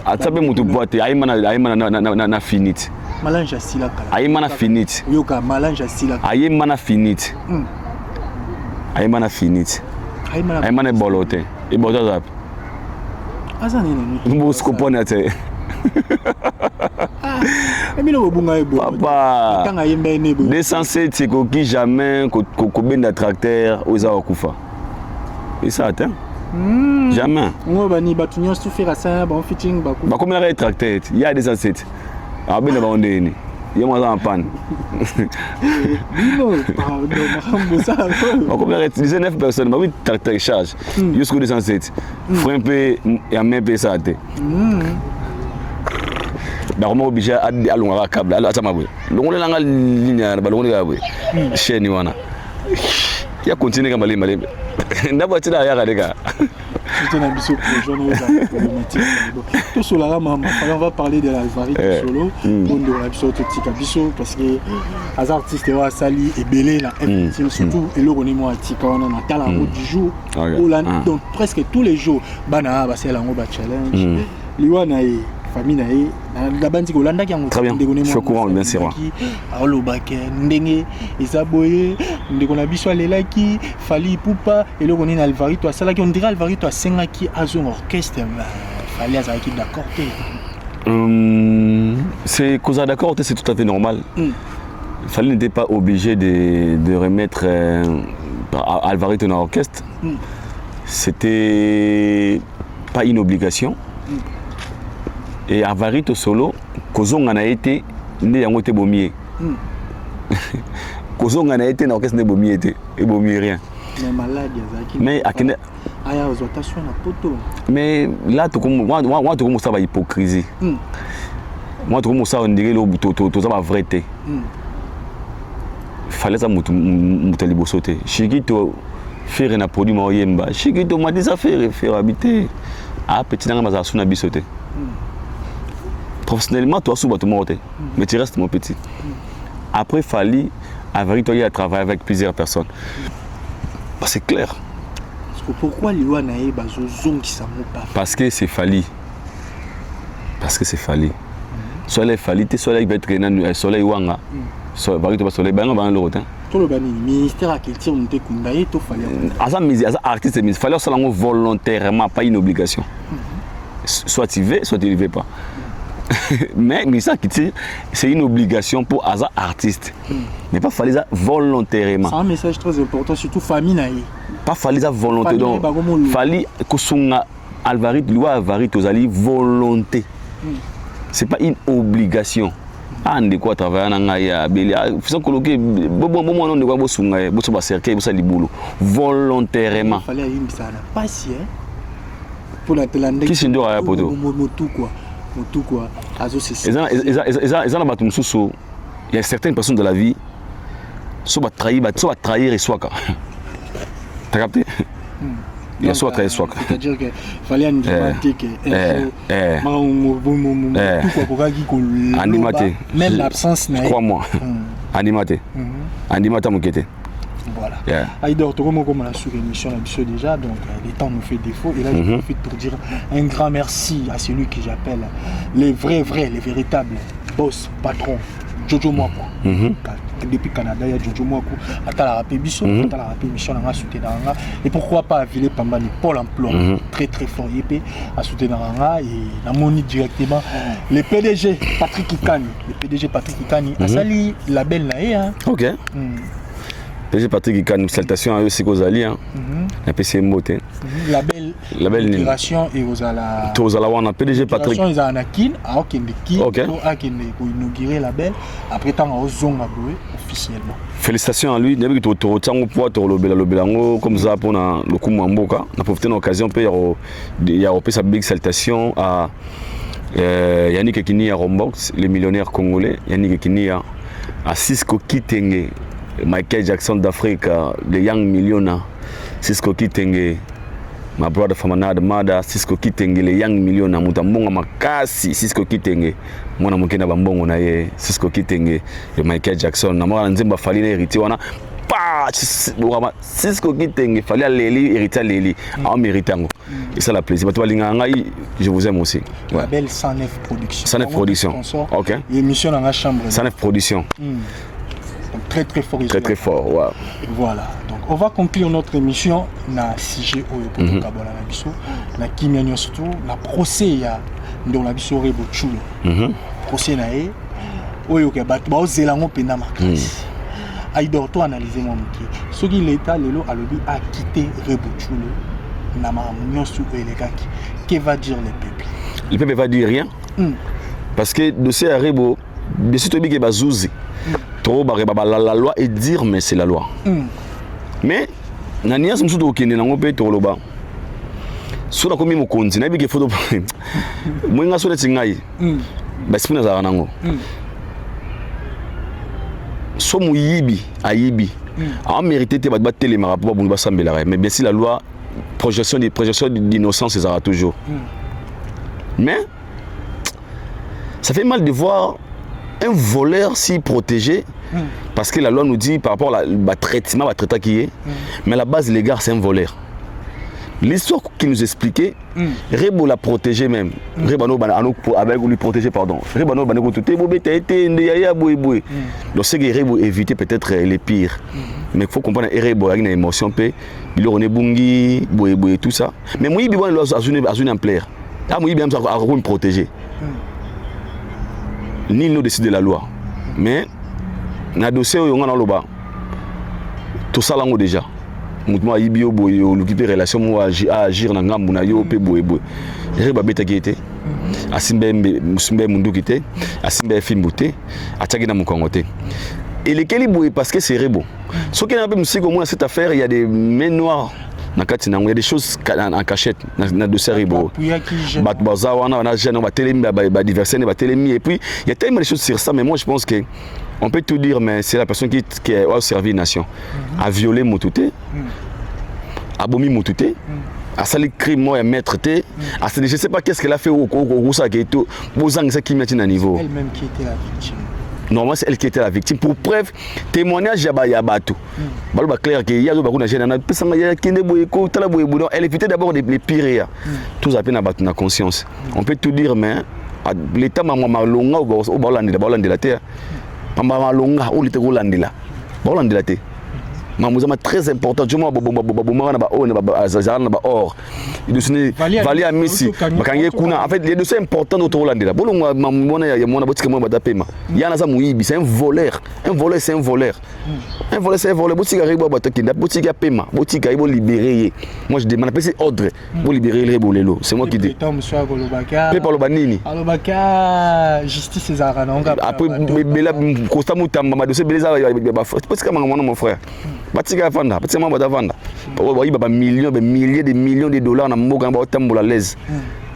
atsabe mutu boite, aimana finite. Malange asila kala. Aimana finite. Yoka malange asila. Aimana finite. Aimana finite. Aimana bolote. Et bolote zap. Azani nini. Mbos kopone ate. Papa, 207 c'est qui jamais combien de tracteurs aux Awakufa. Et ça atteint? Jamais. Combien de tracteurs? Il y a 207. Ah ben d'abord on est né. Il y a moins en panne. Combien de 19 personnes? Oui, tracteurs charge. Jusqu'au 207. Faut un peu et un même peu ça atteint. Normalement obligé à aller à câble à Tamabou. Donc on est dans la ligne à ballon de chez Niwana. Il y a continué comme aller. D'abord tu as regardé gars. C'est un bisou pour les jeunes problématiques. Tout cela on va parler de l'Alvarito solo. On doit absolument tika bisou parce que les artistes wa sali et belé là surtout et le reniment tika on a dans la route du jour. Donc presque tous les jours bana ba c'est la ngoba challenge. Liwana et famille nae la bande Golanda qui très bien, je suis au courant bien sûr. Alors baké ndenge ezaboye ndeko na biso alelaki Fally Ipupa et le on est Alvarito ça là qui on dirait Alvarito a sengaki à son orchestre Fally azaki d'accord. C'est cause d'accord, c'est tout à fait normal. Fally n'était pas obligé de remettre Alvarito dans l'orchestre. C'était pas une obligation. Et Alvarito solo, Kozonga na été né yango te bomier. Kozonga na été na orchestre ne bomier te, et bomier rien. Mais malade yazaki. Mais akene aya ozotation na poto. Mais là to comme moi to comme ça va hypocrisie. Moi to comme ça on dirait le to ça va vrai te. Fallait ça mutu liboso te. Shigito faire na produit mo yemba. Shigito m'a dit ça faire habiter. Ah petit nanga maza suna bisote. Professionnellement, toi, sous mais tu restes mon petit. Après, Fally, Alvarito a travaillé avec plusieurs personnes. Bah, c'est clair. Pourquoi Liwa Nae Bazozong qui s'en pas? Parce que c'est Fally. Parce que c'est Fally. Soit les Fally, soit les Betrena, soit les Wanga, soit Alvarito, soit les Banga, Banga, l'autre. Tout le ministère à quel tir on te kundaye, tout Fally. Artiste, il fallait ça volontairement, pas une obligation. Soit tu veux, soit tu ne veux pas. Mais ça c'est une obligation pour les artistes. Mais pas fallait ça volontairement. C'est un message très important, surtout famille naïe. Pas fallait ça volontairement. Fallait que son loi Alvarit aux alliés volonté. C'est pas une obligation. Ah, on quoi travailler dans ya belia. Faut coloquer bon on ne quoi bosunga, bosso ba cercle, bosso libolo volontairement. Fallait une ça na pas pour la télé. Qui s'en doit à poto. Tout quoi. Il y a certaines personnes de la vie qui va trahir et soit. T'as capté? Il y a soit trahir soit. C'est-à-dire qu'il fallait une dramatique. Animaté. Même l'absence n'a. Crois-moi. Animaté. Animaté mon quête. Voilà. Aïdor, tu comme on a sur l'émission déjà, donc le temps nous fait défaut. Et là, je profite pour dire un grand merci à celui que j'appelle les véritables boss, patrons, Jojo Mwaku. Depuis Canada, il y a Jojo Mwaku. À la rapé Bisso, à la rapé mission à soutenir. Et pourquoi pas à Ville Pambani, Pôle emploi, très très fort, à soutenir. Et la monnaie directement. Le PDG Patrick Ikani, a sali label Naé. Ok. PG Patrick Ikani, salutations à eux, c'est qu'aux alliés. Un PC Moté. Label Migration et aux ala. Tous à la wana PDG Patrick. Migration ils ont anakin, à Okende qui, à Okende pour inaugurer label. Après tant à Ozong Aboué officiellement. Félicitations à lui. Depuis que tu retiens au poids, tu le comme ça pour le coup Mamboka. On a profité de l'occasion pour y a sa big salutation à Yannick Ekini à Rombox, les millionnaires congolais. Yannick Ekini à Cisco Kitenge. Michael Jackson d'Afrique, le Young Millionaire, Cisco Kitenge, my brother from another mother, Cisco Kitenge, le Young Millionaire, Mutambonga Makasi, Cisco Kitenge, Mona Mukena Bambongo na ye, Cisco Kitenge, le Michael Jackson, Namara Nzemba Fali na hérité wana, pa, Cisco Kitenge, Fali à Leli, hérité à Leli, à méritango. Et ça la plaisir. Je vous aime aussi. La belle 109 Production. 109 Production. Ok. L'émission dans la chambre. 109 Production. Donc très très fort. Très très fort, wow. Voilà. Donc on va conclure notre émission na CGO pour Kabola na biso na kimia surtout na procès ya ndo na biso rebo chulo. Procès na e oyo ke bat ba ozelango pena makasi. Aïdor to analyser mon miki. Soki l'état lelo alobi a quitté rebo chulo na ma nyonso elegaki. Que va dire le peuple? Le peuple va dire rien. Parce que dossier à rebo de suite obi ke bazouzi. La loi est dire mais c'est la loi. Mais nania somso to kende nango pe to loba. Sura komi mo konzi na bi ke photo. Mo nga so le tingai. Ba sipina za nango. So mu yibi ayibi. A mérité te ba télé mara pour ba sambela. Mais bien si la loi projection d'innocence c'est ça toujours. Mais ça fait mal de voir un voleur si protégé, parce que la loi nous dit par rapport au traitement, qui est, mais à la base légale c'est un voleur. L'histoire qui nous expliquait, Rebo l'a protégé même. Rebano avec lui protéger pardon. Rebano baneko tout donc c'est que Rebo éviter peut-être les pires. Mais il faut comprendre Rebo a une émotion pe, il on est bungi, boy tout ça. Mais moi il bien azune en plaire. Ah moi il bien à protéger. Ni nous décide de la loi. Mais dans le dossier, on a loba. Tout ça là déjà. Mouvement ibio boy l'occuper relation à agir dans ngambu na yo pe boy. Reba beta qui était. Asimbe mundu qui était. Asimbe fimbuté. Ataki na mukongote. Et lesquels boy parce que c'est rebo. Ce qui n'a pas monsieur comment cette affaire, il y a des mains noires. Il y a des choses en cachette dans le dossier Rebo. Et puis il y a tellement de choses sur ça, mais moi je pense qu'on peut tout dire, mais c'est la personne qui a servi la nation. A violé Moutouté, a bomi Moutouté, a sali crime, moi, à maître T, je ne sais pas qu'est-ce qu'elle a fait au Roussa qui est tout, qui met à niveau. Elle-même qui était la victime. Normalement, c'est elle qui était la victime. Pour preuve, témoignage Yabatou. Balba clair que Yazo Bakuna Génana, elle évitait d'abord les pires. Tout ça peine à battre la conscience. On peut tout dire, mais l'État m'a longa au Balan de la terre. Mama longa ou l'État Rolandela. Balan de la terre. mamuzama très important tu moi bomba na ba on na ba or il dossier vali à Messi bakange kuna en fait les dossiers importants autour landela bolo mamona ya mona botika mo bata pema yana za muibi c'est un voleur c'est un voleur botika ribo bata kinda botika pema botika ibo libérer moi je demande passer ordre pour libérer les bolelo c'est moi qui dis pepa lo banini alobaka justice ezara na nga après bela costa mutamba ma dossier beleza botika mon frère batika vanda batika mo bata vanda ba millions des millions de dollars na mboka ba tambola l'aise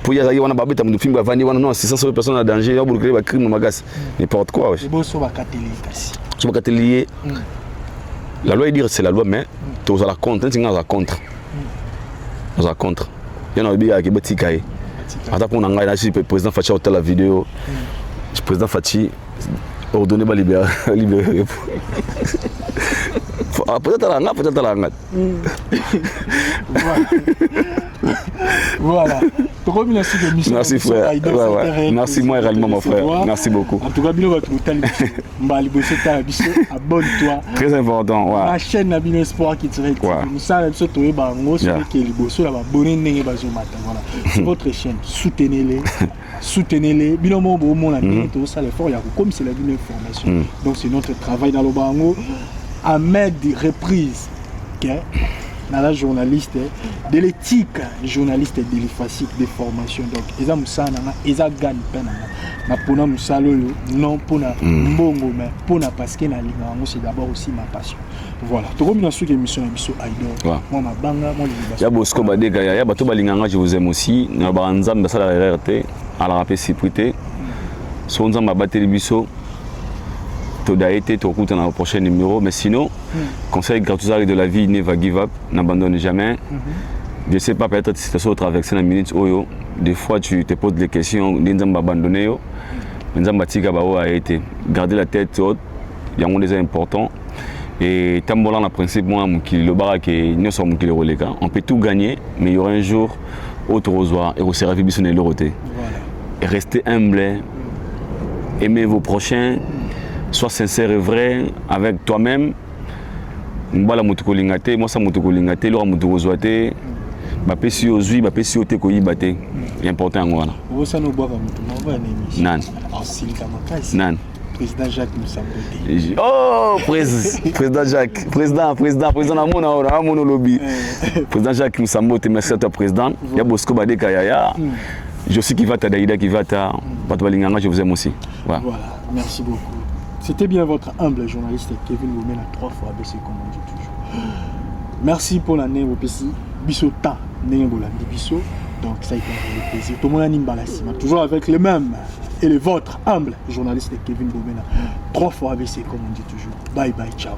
pour y aller on a babeta mu film ba vandi wana non 600 personnes en danger ya burkina ba crime magas n'importe quoi wesh boso ba kateli la loi dire c'est la loi mais tu as la contre tu as la contre on a contre il y en a bien qui batika yi ata pour nanga na le président Fachi hôtel la vidéo le président Fachi ordonné ba libérer peut-être la ngate voilà. Merci frère. Merci moi également mon frère. Merci beaucoup. En tout cas, abonne-toi. Très important. Ouais. La chaîne Nabino Espoir qui te récupère. Nous sommes sur le bango, sur le Kéliboso, la bonne c'est votre chaîne. Soutenez-les. Soutenez-les. Binomo, bon, tout ça, l'effort, il y a comme c'est la bonne information. Donc c'est notre travail dans le bango. À mettre des reprises. La journaliste de l'éthique journaliste de l'effacique des formations donc eza musana eza gagne pena na pona musalo non pona mbongo mais pona parce que na linga c'est d'abord aussi ma passion voilà to comme sur émission émission Aïdor moi ma banga moi ya bosko badeka ya bato balinganga je vous aime aussi na ba nzambe sala RRT ala rapé sécurité so nzamba bateli biso tout a été tout dans le prochain numéro mais sinon conseil gratuit de la vie never give up n'abandonne jamais je sais pas peut-être si tu as traversé la minute oyo des fois tu te poses des questions n'enzamba abandonner yo n'enzamba tika ba a été garder la tête haute il y a un des important et tambola na principe moi mukili le baraka ne so mukili roleka on peut tout gagner mais il y aura un jour autre rosoir et au service bisonné le roté et restez humble aimez vos prochains. Sois sincère et vrai avec toi-même. Mbala mutuko lingate, moi ça mutuko lingate, lo mutuko zoate. Ba pesi ozui, ba pesi ote ko yibate. Important ngwana. Wo ça no boa ka mutu, on va némi. Nan. Asilika makasi. Nan. Président Jacques Moussambote. Oh, président Jacques, président na mona ora, mono lobby. Président Jacques Moussambote, merci à toi président. Ya bosko badeka ya. Je sais qui va ta daïda qui va ta Batbalinganga, je vous aime aussi. Voilà, merci beaucoup. C'était bien votre humble journaliste Kevin Lomena 3 fois ABC comme on dit toujours. Merci pour l'année au PC. Bissota, Nengolambi Bisso. Donc ça a été un plaisir. Tout le monde a nimbalasi. Toujours avec les mêmes et les vôtres humble journaliste Kevin Lomena 3 fois ABC comme on dit toujours. Bye bye, ciao.